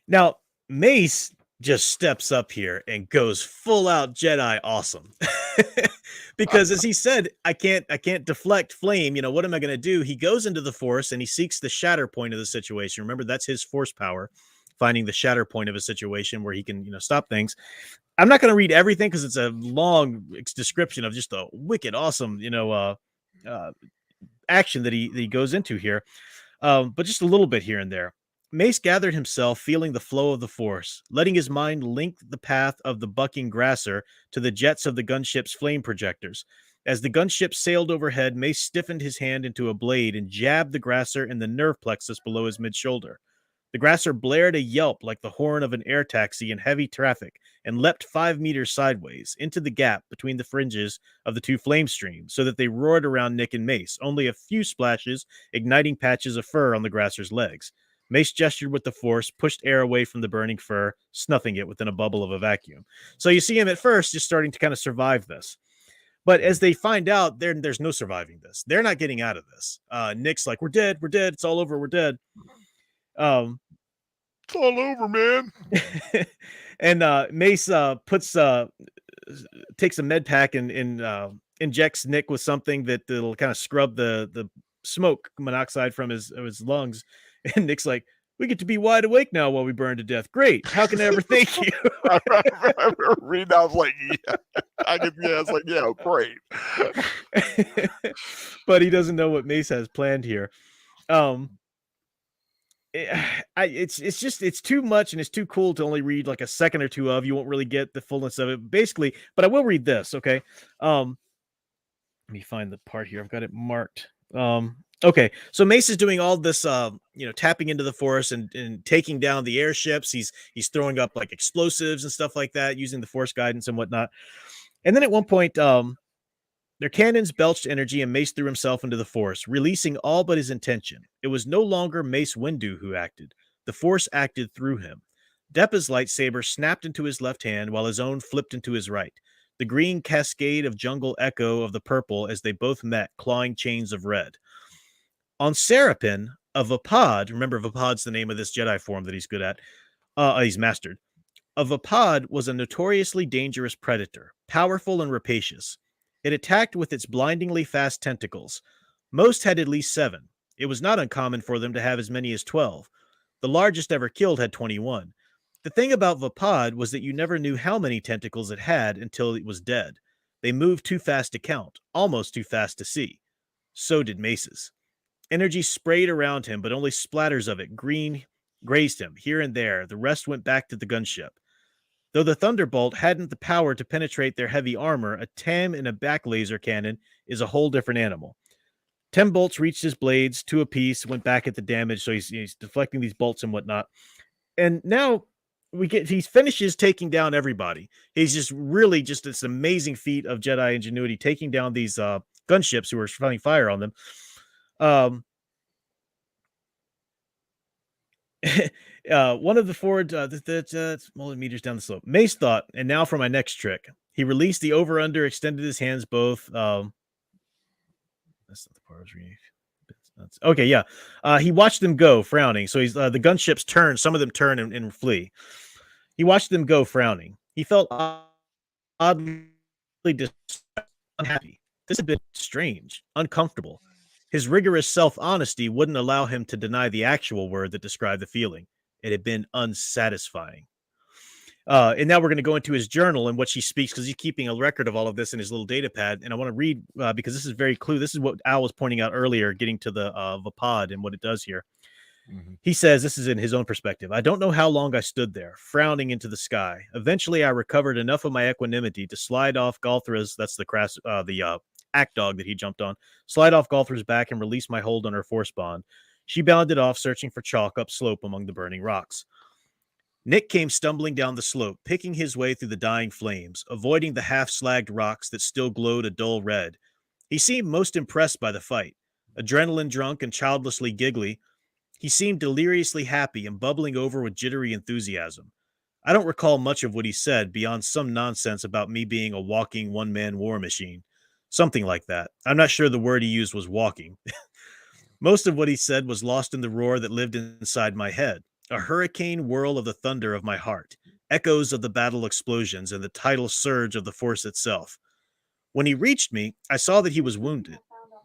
Now, Mace just steps up here and goes full out Jedi awesome. Because as he said, I can't deflect flame, what am I going to do? He goes into the force and he seeks the shatter point of the situation. Remember, that's his force power, finding the shatter point of a situation where he can, stop things. I'm not going to read everything because it's a long description of just a wicked awesome, uh, action that he goes into here. But just a little bit here and there. Mace gathered himself, feeling the flow of the force, letting his mind link the path of the bucking grasser to the jets of the gunship's flame projectors. As the gunship sailed overhead, Mace stiffened his hand into a blade and jabbed the grasser in the nerve plexus below his mid-shoulder. The grasser blared a yelp like the horn of an air taxi in heavy traffic and leapt 5 meters sideways into the gap between the fringes of the two flame streams so that they roared around Nick and Mace, only a few splashes igniting patches of fur on the grasser's legs. Mace gestured with the force, pushed air away from the burning fur, snuffing it within a bubble of a vacuum. So you see him at first just starting to kind of survive this. But as they find out, there's no surviving this. They're not getting out of this. Nick's like, we're dead, it's all over, we're dead. It's all over, man. And Mace takes a med pack and injects Nick with something that'll kind of scrub the smoke monoxide from his lungs. And Nick's like, we get to be wide awake now while we burn to death. Great. How can I ever thank you? I remember reading, I was like, yeah. It's like, yeah, great. But he doesn't know what Mace has planned here. It's too much and it's too cool to only read like a second or two of. You won't really get the fullness of it, basically. But I will read this, okay? Let me find the part here. I've got it marked. Okay, so Mace is doing all this, tapping into the force and taking down the airships. He's throwing up like explosives and stuff like that, using the force guidance and whatnot. And then at one point, their cannons belched energy, and Mace threw himself into the force, releasing all but his intention. It was no longer Mace Windu who acted. The force acted through him. Deppa's lightsaber snapped into his left hand, while his own flipped into his right. The green cascade of jungle echo of the purple as they both met, clawing chains of red. On Serapin, a Vapad, remember Vapad's the name of this Jedi form that he's good at, he's mastered. A Vapad was a notoriously dangerous predator, powerful and rapacious. It attacked with its blindingly fast tentacles. Most had at least 7. It was not uncommon for them to have as many as 12. The largest ever killed had 21. The thing about Vapad was that you never knew how many tentacles it had until it was dead. They moved too fast to count, almost too fast to see. So did Mace's. Energy sprayed around him, but only splatters of it grazed him here and there. The rest went back to the gunship. Though the Thunderbolt hadn't the power to penetrate their heavy armor, a TAM and a back laser cannon is a whole different animal. 10 bolts reached his blades, 2 apiece, went back at the damage, so he's deflecting these bolts and whatnot. And now he finishes taking down everybody. He's just really just this amazing feat of Jedi ingenuity, taking down these gunships who are spouting fire on them. One of the forward meters down the slope. Mace thought, and now for my next trick. He released the over-under, extended his hands both. That's not the part I was reading. Okay, yeah. He watched them go, frowning. So he's the gunships turn. Some of them turn and flee. He watched them go, frowning. He felt oddly unhappy. This had been strange, uncomfortable. His rigorous self-honesty wouldn't allow him to deny the actual word that described the feeling. It had been unsatisfying. And now we're going to go into his journal and what she speaks, because he's keeping a record of all of this in his little data pad. And I want to read, because this is very clue. This is what Al was pointing out earlier, getting to the Vapad and what it does here. Mm-hmm. He says, this is in his own perspective. I don't know how long I stood there, frowning into the sky. Eventually, I recovered enough of my equanimity to slide off Galthra's, that's the act dog that he jumped on, slide off Galthra's back and release my hold on her force bond. She bounded off, searching for chalk up slope among the burning rocks. Nick came stumbling down the slope, picking his way through the dying flames, avoiding the half-slagged rocks that still glowed a dull red. He seemed most impressed by the fight. Adrenaline drunk and childlessly giggly, he seemed deliriously happy and bubbling over with jittery enthusiasm. I don't recall much of what he said beyond some nonsense about me being a walking one-man war machine. Something like that. I'm not sure the word he used was walking. Most of what he said was lost in the roar that lived inside my head, a hurricane whirl of the thunder of my heart, echoes of the battle explosions, and the tidal surge of the force itself. When he reached me, I saw that he was wounded.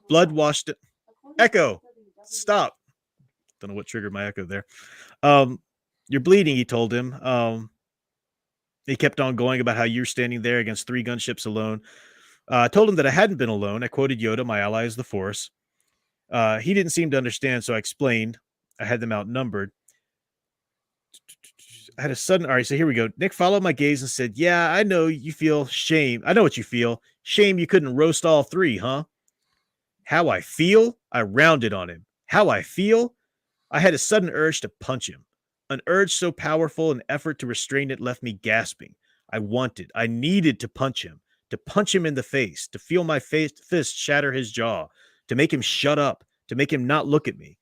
Blood washed it. Echo! Stop! Don't know what triggered my echo there. Um, you're bleeding, he told him. He kept on going about how you're standing there against 3 gunships alone. I told him that I hadn't been alone. I quoted Yoda, my ally is the Force. He didn't seem to understand, so I explained. I had them outnumbered. I had a sudden. All right, so here we go. Nick followed my gaze and said, "Yeah, I know you feel shame. I know what you feel. Shame you couldn't roast all 3, huh?" How I feel? I rounded on him. How I feel? I had a sudden urge to punch him. An urge so powerful, an effort to restrain it left me gasping. I needed to punch him in the face, to feel my fist shatter his jaw, to make him shut up, to make him not look at me.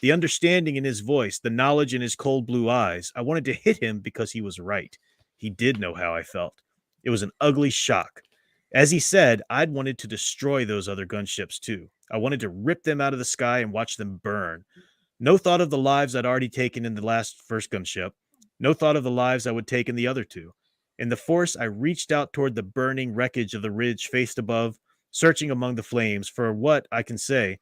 The understanding in his voice, the knowledge in his cold blue eyes, I wanted to hit him because he was right. He did know how I felt. It was an ugly shock. As he said, I'd wanted to destroy those other gunships too. I wanted to rip them out of the sky and watch them burn. No thought of the lives I'd already taken in the first gunship. No thought of the lives I would take in the other 2. In the force, I reached out toward the burning wreckage of the ridge faced above, searching among the flames for what I can't say.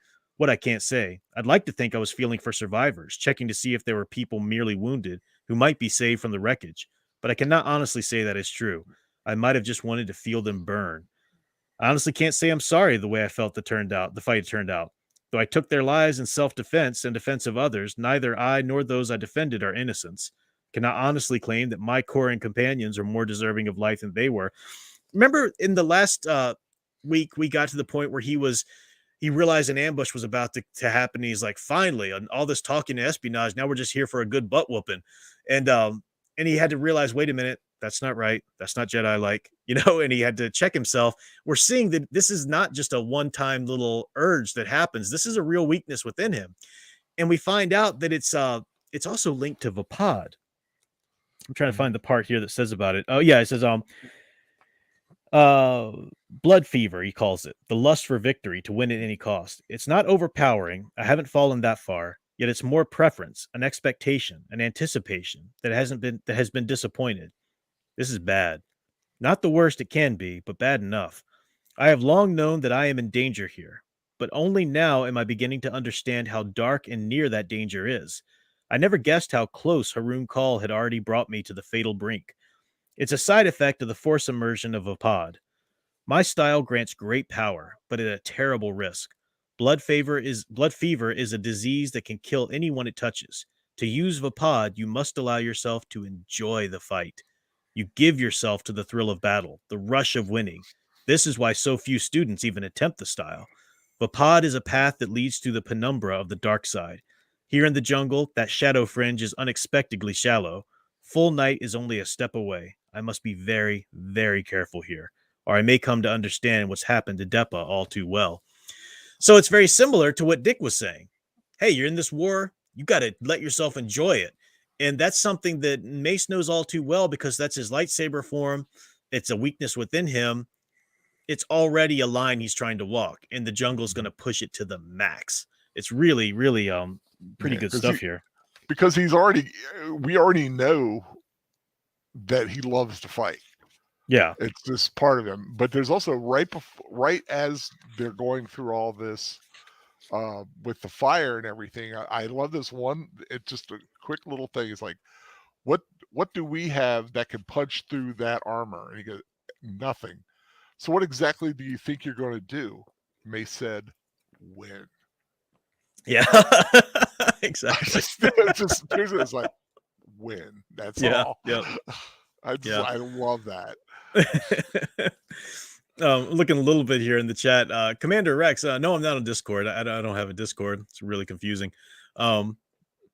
I'd like to think I was feeling for survivors, checking to see if there were people merely wounded who might be saved from the wreckage, but I cannot honestly say that is true. I might have just wanted to feel them burn. I honestly can't say I'm sorry the way the fight turned out. Though I took their lives in self-defense and defense of others, neither I nor those I defended are innocents. Cannot honestly claim that my Koran companions are more deserving of life than they were. Remember in the last week, we got to the point where he realized an ambush was about to happen. He's like, finally, on all this talking and espionage, now we're just here for a good butt whooping. And he had to realize, wait a minute, that's not right. That's not Jedi like, and he had to check himself. We're seeing that this is not just a one-time little urge that happens. This is a real weakness within him. And we find out that it's also linked to Vapad. I'm trying to find the part here that says about it. Oh yeah, it says blood fever, he calls it, the lust for victory, to win at any cost. It's not overpowering. I haven't fallen that far, yet it's more preference, an expectation, an anticipation that has been disappointed. This is bad. Not the worst it can be, but bad enough. I have long known that I am in danger here, but only now am I beginning to understand how dark and near that danger is. I never guessed how close Haroon Call had already brought me to the fatal brink. It's a side effect of the force immersion of a pod. My style grants great power, but at a terrible risk. Blood fever is a disease that can kill anyone it touches. To use Vapad, you must allow yourself to enjoy the fight. You give yourself to the thrill of battle, the rush of winning. This is why so few students even attempt the style. Vapad is a path that leads to the penumbra of the dark side. Here in the jungle, that shadow fringe is unexpectedly shallow. Full night is only a step away. I must be very, very careful here, or I may come to understand what's happened to Depa all too well. So it's very similar to what Dick was saying. Hey, you're in this war. You got to let yourself enjoy it. And that's something that Mace knows all too well because that's his lightsaber form. It's a weakness within him. It's already a line he's trying to walk, and the jungle's going to push it to the max. It's really, really pretty good stuff here. Because we already know that he loves to fight. Yeah. It's just part of him. But there's also right as they're going through all this with the fire and everything, I love this one. It's just a quick little thing. It's like, what do we have that can punch through that armor? And he goes, nothing. So what exactly do you think you're going to do? Mace said, win. Yeah, exactly. It's like, win. That's all. Yeah. I love that. Looking a little bit here in the chat. Commander Rex, no, I'm not on Discord. I don't have a Discord. It's really confusing. I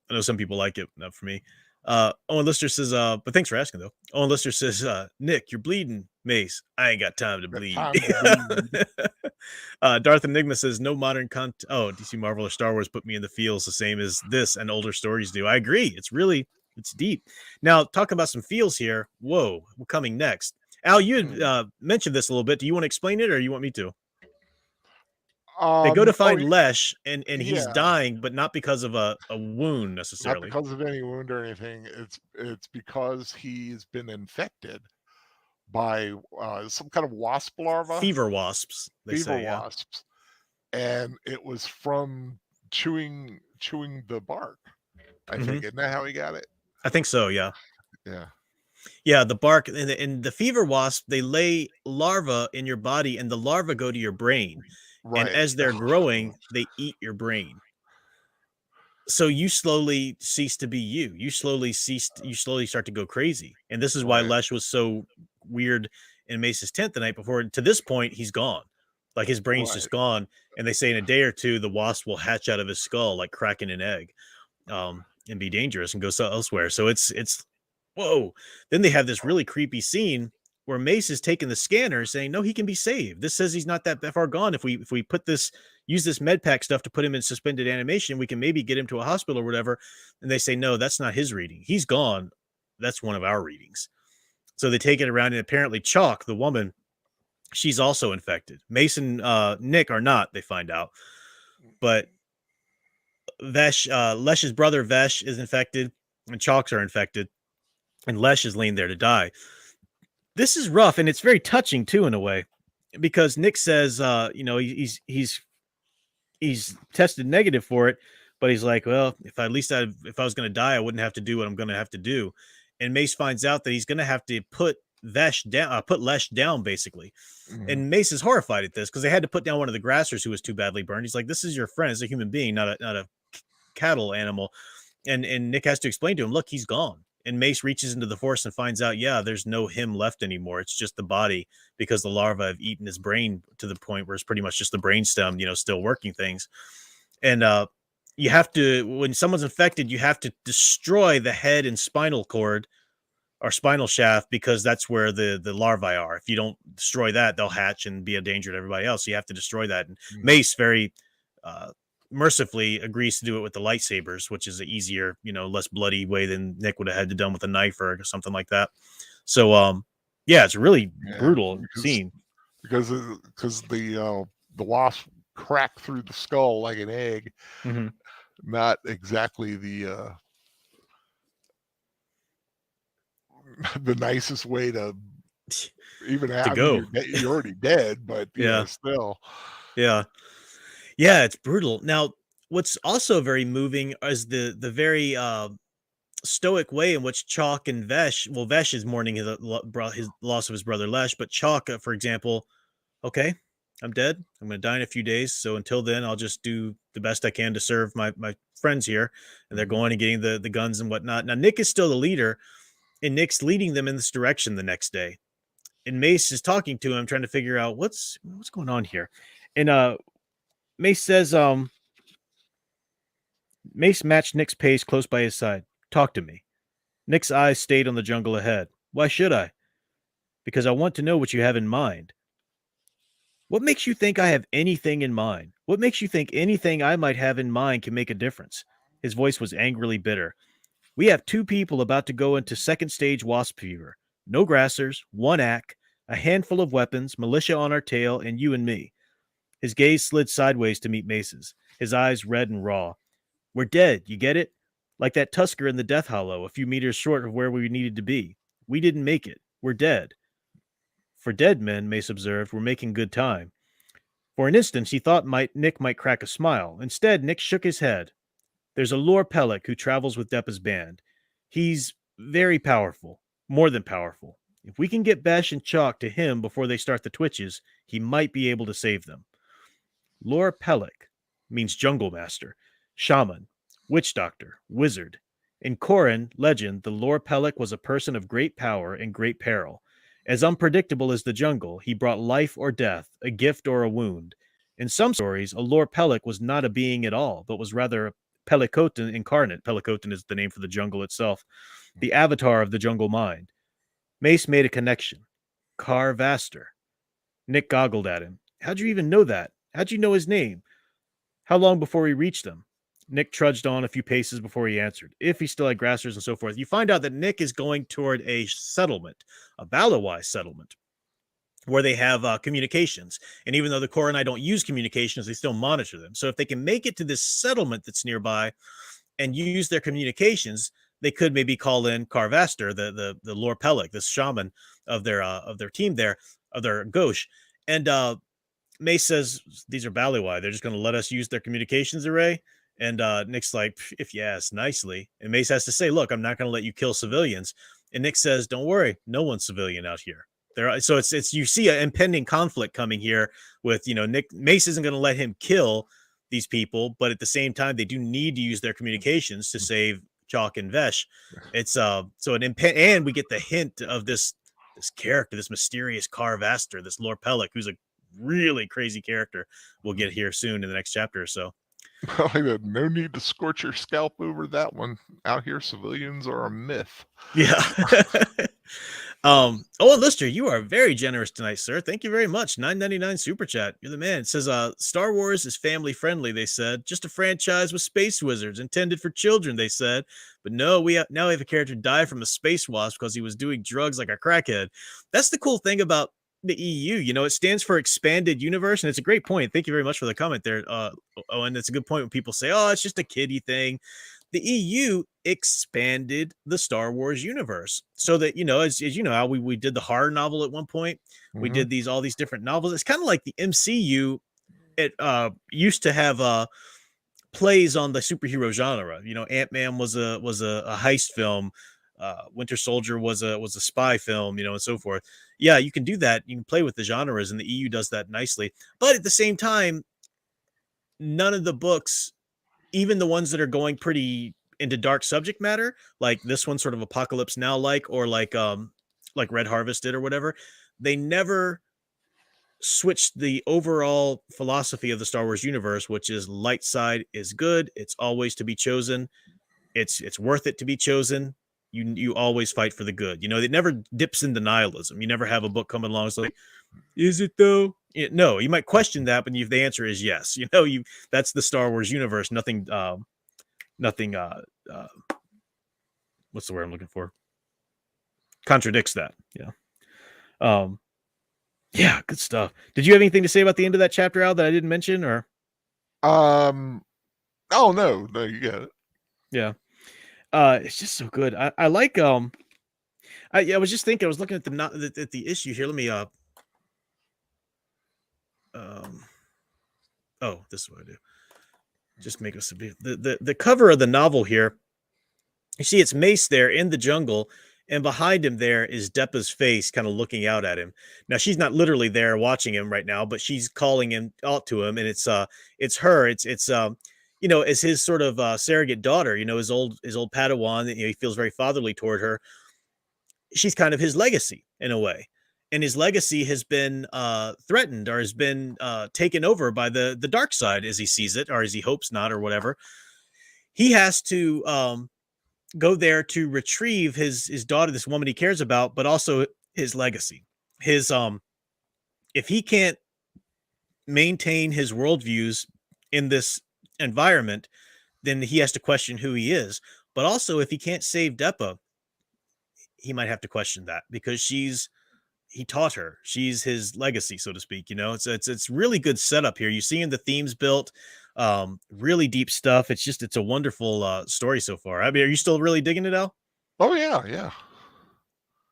know some people like it, not for me. Owen Lister says, but thanks for asking though. Owen Lister says, Nick, you're bleeding, Mace, I ain't got time to Got bleed. time to bleed. Darth Enigma says no modern content. Oh, DC, Marvel, or Star Wars put me in the feels the same as this and older stories do. I agree. It's deep. Now, talking about some feels here. Whoa, we're coming next. Al, you had mentioned this a little bit. Do you want to explain it, or you want me to? They go to Oh, find Lesh, and he's yeah, dying, but not because of a wound not necessarily. because of any wound or anything. It's because he's been infected by some kind of wasp larva, Fever wasps, they fever say. Yeah. wasps, and it was from chewing the bark. I Hmm. think isn't that how he got it? I think so. Yeah. Yeah, Yeah, the bark and the fever wasp, they lay larvae in your body, and the larvae go to your brain. And right. as they're growing, they eat your brain. So you slowly cease to be you. You slowly start to go crazy. And this is why Right, Lesh was so weird in Mace's tent the night before. To this point, he's gone. Like his brain's right. just gone. And they say in a day or two, the wasp will hatch out of his skull like cracking an egg. And be dangerous and go elsewhere. So it's whoa. Then they have this really creepy scene where Mace is taking the scanner, saying, "No, he can be saved. This says he's not that far gone. If we put this use this med pack stuff to put him in suspended animation, we can maybe get him to a hospital or whatever." And they say, "No, that's not his reading. He's gone. That's one of our readings." So they take it around, and apparently Chalk, the woman, she's also infected. Mason, Nick are not. They find out, but Lesh's brother Vesh is infected, and Chalks are infected, and Lesh is laying there to die. This is rough, and it's very touching too, in a way, because Nick says, he's tested negative for it, but he's like, well, if I was going to die, I wouldn't have to do what I'm going to have to do. And Mace finds out that he's going to have to put Lesh down, basically. Mhm. And Mace is horrified at this because they had to put down one of the grassers who was too badly burned. He's like, this is your friend, it's a human being, not a cattle animal. And Nick has to explain to him, look, he's gone. And Mace reaches into the force and finds out, yeah, there's no him left anymore. It's just the body, because the larvae have eaten his brain to the point where it's pretty much just the brainstem, still working things. And you have to, when someone's infected, you have to destroy the head and spinal cord or spinal shaft, because that's where the larvae are. If you don't destroy that, they'll hatch and be a danger to everybody else. So you have to destroy that. And Mhm. Mace very mercifully agrees to do it with the lightsabers, which is an easier, less bloody way than Nick would have had to done with a knife or something like that. So yeah, it's a really Yeah, brutal scene. because the wasp cracked through the skull like an egg. Mm-hmm. Not exactly the nicest way to even To I mean, go. you're already dead, but, Yeah. still. Yeah. Yeah, it's brutal. Now, what's also very moving is the very stoic way in which Chalk and Vesh, well, Vesh is mourning his loss of his brother Lesh, but Chalk, for example, okay, I'm dead. I'm going to die in a few days. So until then, I'll just do the best I can to serve my friends here. And they're Mhm. going and getting the guns and whatnot. Now, Nick is still the leader, and Nick's leading them in this direction the next day. And Mace is talking to him, trying to figure out what's going on here. And Mace says, Mace matched Nick's pace close by his side. Talk to me. Nick's eyes stayed on the jungle ahead. Why should I? Because I want to know what you have in mind. What makes you think I have anything in mind? What makes you think anything I might have in mind can make a difference? His voice was angrily bitter. We have two people about to go into second stage wasp fever. No grassers, one ack, a handful of weapons, militia on our tail, and you and me. His gaze slid sideways to meet Mace's, his eyes red and raw. We're dead, you get it? Like that tusker in the Death Hollow, a few meters short of where we needed to be. We didn't make it. We're dead. For dead men, Mace observed, we're making good time. For an instant, he thought Nick might crack a smile. Instead, Nick shook his head. There's a Lore Pellic who travels with Deppa's band. He's very powerful, more than powerful. If we can get Besh and Chalk to him before they start the twitches, he might be able to save them. Lore Pellic means jungle master, shaman, witch doctor, wizard. In Koran legend, the Lore Pellic was a person of great power and great peril. As unpredictable as the jungle, he brought life or death, a gift or a wound. In some stories, a Lore Pellic was not a being at all, but was rather a Pelikotan incarnate. Pelikotan is the name for the jungle itself, the avatar of the jungle mind. Mace made a connection. Carvaster. Nick goggled at him. How'd you even know that? How'd you know his name? How long before we reached them? Nick trudged on a few paces before he answered. If he still had grassers and so forth. You find out that Nick is going toward a settlement, a Balawai settlement, where they have communications. And even though the Core and I don't use communications, they still monitor them. So if they can make it to this settlement that's nearby and use their communications, they could maybe call in Carvaster, the Lore Pelik, this shaman of their team there, of their Gauche. And Mace says, these are Balawai. They're just going to let us use their communications array. And Nick's like, if you ask nicely. And Mace has to say, look, I'm not going to let you kill civilians. And Nick says, don't worry, no one's civilian out here. So it's you see an impending conflict coming here with, Mace isn't going to let him kill these people, but at the same time, they do need to use their communications to save Chalk and Vesh. It's so and we get the hint of this character, this mysterious Carvaster, this Lore Pelik, who's a really crazy character. We'll get here soon in the next chapter or so. No need to scorch your scalp over that one. Out here, civilians are a myth. Yeah. Owen Lister, you are very generous tonight, sir. Thank you very much. $9.99 super chat. You're the man. It says, Star Wars is family friendly, they said. Just a franchise with space wizards intended for children, they said. But no, now we have a character die from a space wasp because he was doing drugs like a crackhead. That's the cool thing about the EU. It stands for expanded universe, and it's a great point. Thank you very much for the comment there. Owen, it's a good point when people say, oh, it's just a kiddie thing. The EU expanded the Star Wars universe so that, as you know, how we did the horror novel at one point. Mm-hmm. We did all these different novels. It's kind of like the MCU. It used to have plays on the superhero genre. Ant-Man was a heist film. Winter Soldier was a spy film, and so forth. Yeah, you can do that. You can play with the genres, and the EU does that nicely. But at the same time, none of the books, even the ones that are going pretty into dark subject matter, like this one, sort of Apocalypse Now, or like Red Harvest did or whatever, they never switched the overall philosophy of the Star Wars universe, which is light side is good. It's always to be chosen. It's worth it to be chosen. You always fight for the good. It never dips into nihilism. You never have a book coming along. It's like, is it though? No, you might question that, but the answer is yes. That's the Star Wars universe. Nothing. What's the word I'm looking for? Contradicts that. Yeah. Yeah, good stuff. Did you have anything to say about the end of that chapter, Al, that I didn't mention, or? Oh no, you got it. Yeah. It's just so good. I like. I was just thinking. I was looking at the issue here. Let me oh, this is what I do. Just make us the cover of the novel here. You see, it's Mace there in the jungle, and behind him there is Deppa's face, kind of looking out at him. Now she's not literally there watching him right now, but she's calling him out to him, and it's her. It's as his sort of surrogate daughter. His old Padawan. He feels very fatherly toward her. She's kind of his legacy in a way. And his legacy has been threatened, or has been taken over by the dark side as he sees it, or as he hopes not, or whatever. He has to go there to retrieve his daughter, this woman he cares about, but also his legacy. His if he can't maintain his worldviews in this environment, then he has to question who he is. But also, if he can't save Deppa, he might have to question that, because he taught her. She's his legacy, so to speak. It's really good setup here. You see in the themes built, really deep stuff. It's a wonderful story so far. I mean, are you still really digging it, Al? Oh yeah.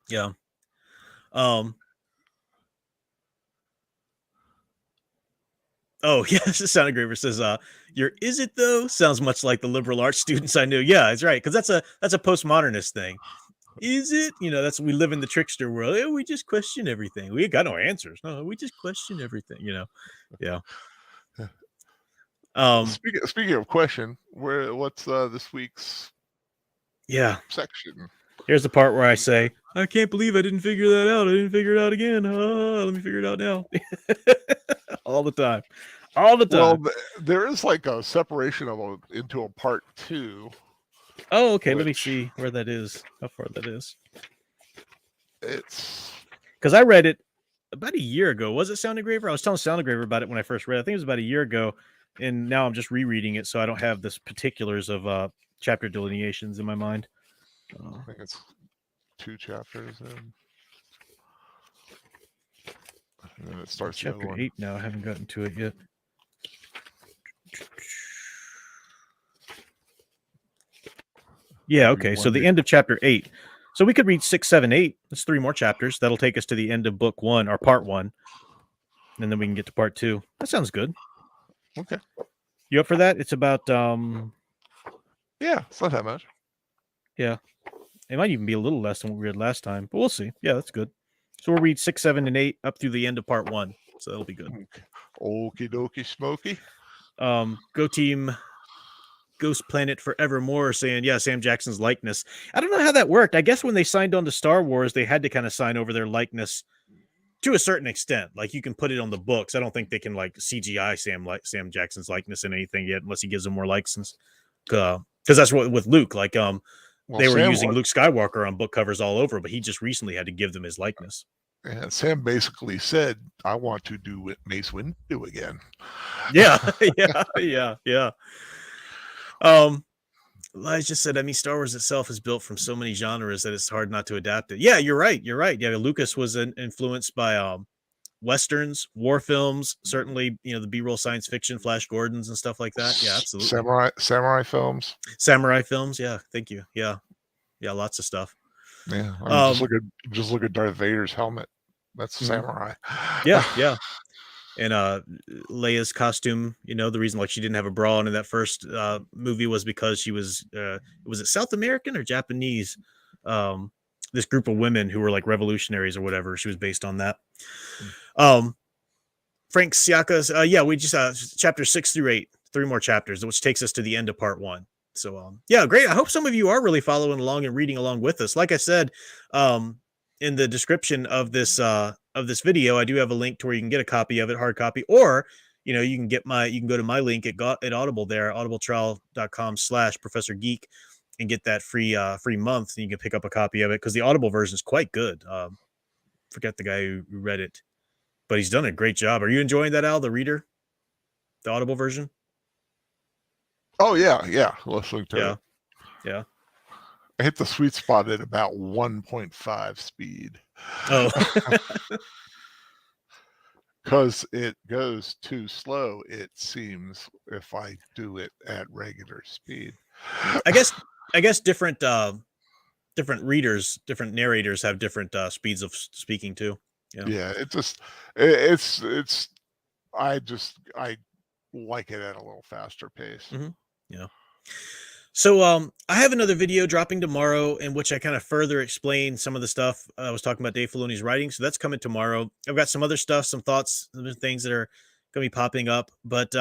Yeah. Oh yes, Soundagraver says, your is it though sounds much like the liberal arts students I knew. Yeah, it's right, because that's a postmodernist thing. Is it? That's, we live in the trickster world. Yeah, we just question everything. We got no answers. No, we just question everything. Yeah. Speaking of question, what's this week's section? Here's the part where I say, I can't believe I didn't figure that out. I didn't figure it out again. Let me figure it out now. All the time. Well, there is like a separation into a part 2. Oh, okay. Let me see where that is. How far that is. It's because I read it about a year ago. Was it Sound Engraver? I was telling Sound Engraver about it when I first read it. I think it was about a year ago, and now I'm just rereading it, so I don't have this particulars of chapter delineations in my mind. I think it's 2 chapters in. And then it starts the other Chapter one. 8 now. I haven't gotten to it yet. Yeah, okay. So the end of chapter 8. So we could read 6, 7, 8. That's 3 more chapters. That'll take us to the end of book 1 or part 1. And then we can get to part 2. That sounds good. Okay. You up for that? It's about yeah, it's not that much. Yeah. It might even be a little less than what we read last time, but we'll see. Yeah, that's good. So we'll read 6, 7, and 8 up through the end of part 1. So that'll be good. Okay. Okie dokie smoky. Go Team Ghost Planet Forevermore saying, yeah, Sam Jackson's likeness. I don't know how that worked. I guess when they signed on to Star Wars, they had to kind of sign over their likeness to a certain extent. Like you can put it on the books. I don't think they can like CGI Sam Jackson's likeness in anything yet, unless he gives them more license. Because that's what with Luke, like they were using Luke Skywalker on book covers all over, but he just recently had to give them his likeness. And Sam basically said, I want to do Mace Windu again. Yeah, yeah. Elijah said, I mean, Star Wars itself is built from so many genres that it's hard not to adapt it. Yeah, you're right. Yeah, Lucas was influenced by Westerns, war films, certainly, the B-roll science fiction, Flash Gordons and stuff like that. Yeah, absolutely. Samurai films. Samurai films, yeah, thank you. Yeah, lots of stuff. Yeah, I mean, just look at Darth Vader's helmet. That's samurai. Yeah. And Leia's costume, the reason like she didn't have a bra on in that first movie was because she was it South American or Japanese? This group of women who were like revolutionaries or whatever. She was based on that. Frank Siaka's, we just chapter 6 through 8, 3 more chapters, which takes us to the end of part 1. So yeah, great. I hope some of you are really following along and reading along with us. Like I said, in the description of this video, I do have a link to where you can get a copy of it, hard copy, or you can go to my link at Audible there, audibletrial.com/Professor Geek, and get that free month, and you can pick up a copy of it because the Audible version is quite good. Forget the guy who read it, but he's done a great job. Are you enjoying that, Al, the reader, the Audible version? Oh yeah, listening to it. Yeah. I hit the sweet spot at about 1.5 speed. Oh. Because it goes too slow, it seems, if I do it at regular speed. I guess different readers, different narrators have different speeds of speaking too. Yeah, I like it at a little faster pace. Mm-hmm. Yeah. So I have another video dropping tomorrow in which I kind of further explain some of the stuff I was talking about Dave Filoni's writing. So that's coming tomorrow. I've got some other stuff, some thoughts, some things that are going to be popping up, but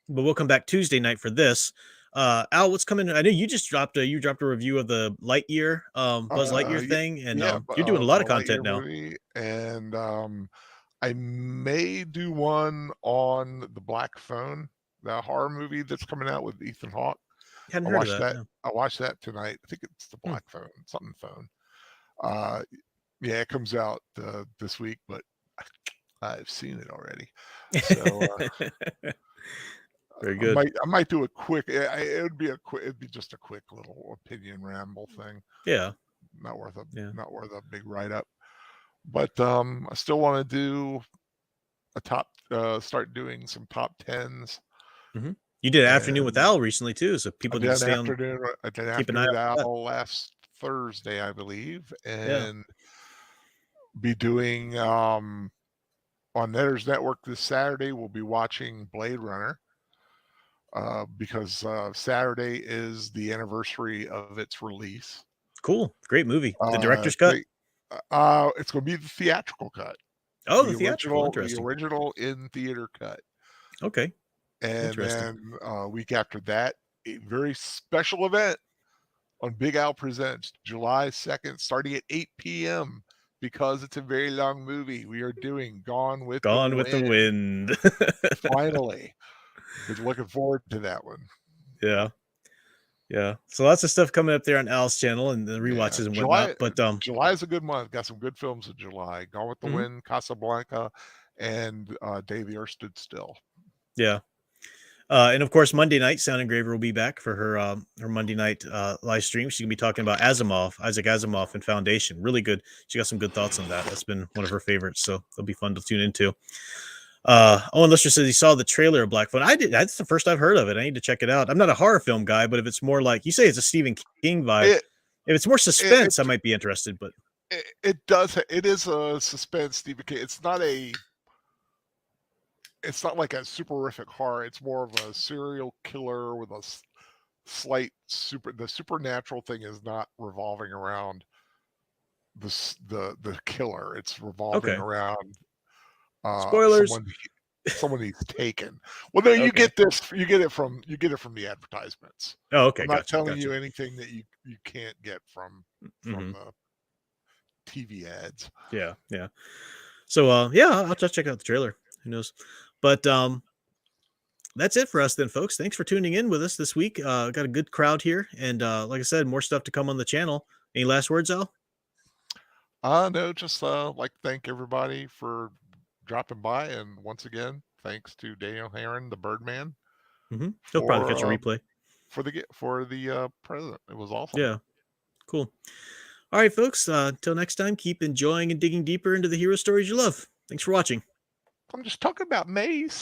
we'll come back Tuesday night for this. Al, what's coming? I know you just dropped a review of the Lightyear, Buzz Lightyear thing, and you're doing a lot of content now. Movie, and I may do one on the Black Phone, the horror movie that's coming out with Ethan Hawke. Hadn't heard of that. I watched that tonight. I think it's the Black Phone, something phone. Yeah, it comes out this week, but I've seen it already. So very good. I might do a quick. It'd be just a quick little opinion ramble thing. Yeah, not worth a big write up. But I still want to do start doing some top 10s. Mm-hmm. You did an afternoon with Al recently too, so people did stay on. I did keep an eye with Al last Thursday, I believe, and be doing on Netters Network this Saturday. We'll be watching Blade Runner because Saturday is the anniversary of its release. Cool, great movie. The director's cut. It's going to be the theatrical cut. Oh, the theatrical, interesting. The original in theater cut. Okay. And then a week after that, a very special event on Big Al Presents, July 2nd, starting at 8 p.m. because it's a very long movie. We are doing Gone with the Wind. Finally. Been looking forward to that one. Yeah. Yeah. So lots of stuff coming up there on Al's channel and the Yeah, rewatches and whatnot. But July is a good month. Got some good films in July. Gone with the mhm, Wind, Casablanca, and Day the Earth Stood Still. yeah. And of course, Monday night, Sound Engraver will be back for her Monday night live stream. She's gonna be talking about Isaac Asimov, and Foundation. Really good. She got some good thoughts on that. That's been one of her favorites, so it'll be fun to tune into. Owen Lister says he saw the trailer of Black Phone. I did. That's the first I've heard of it. I need to check it out. I'm not a horror film guy, but if it's more like you say, it's a Stephen King vibe. It If it's more it suspense, I might be interested. But it is a suspense, Stephen King. It's not like a superific horror. It's more of a serial killer with a slight the supernatural thing is not revolving around the killer. It's revolving okay, around spoilers. someone he's taken. Well, no, you Okay. get this. You get it from the advertisements. Oh, okay. I'm not Gotcha. telling Gotcha. you anything that you can't get from Hmm. the TV ads. Yeah. Yeah. So, yeah, I'll just check out the trailer. Who knows? But that's it for us then, folks. Thanks for tuning in with us this week. Got a good crowd here, and like I said, more stuff to come on the channel. Any last words, Al? No, just like to thank everybody for dropping by, and once again, thanks to Daniel Heron, the Birdman, He'll probably for catch a replay. for the present. It was awesome. Yeah, cool. All right, folks. Till next time, keep enjoying and digging deeper into the hero stories you love. Thanks for watching. I'm just talking about Mace.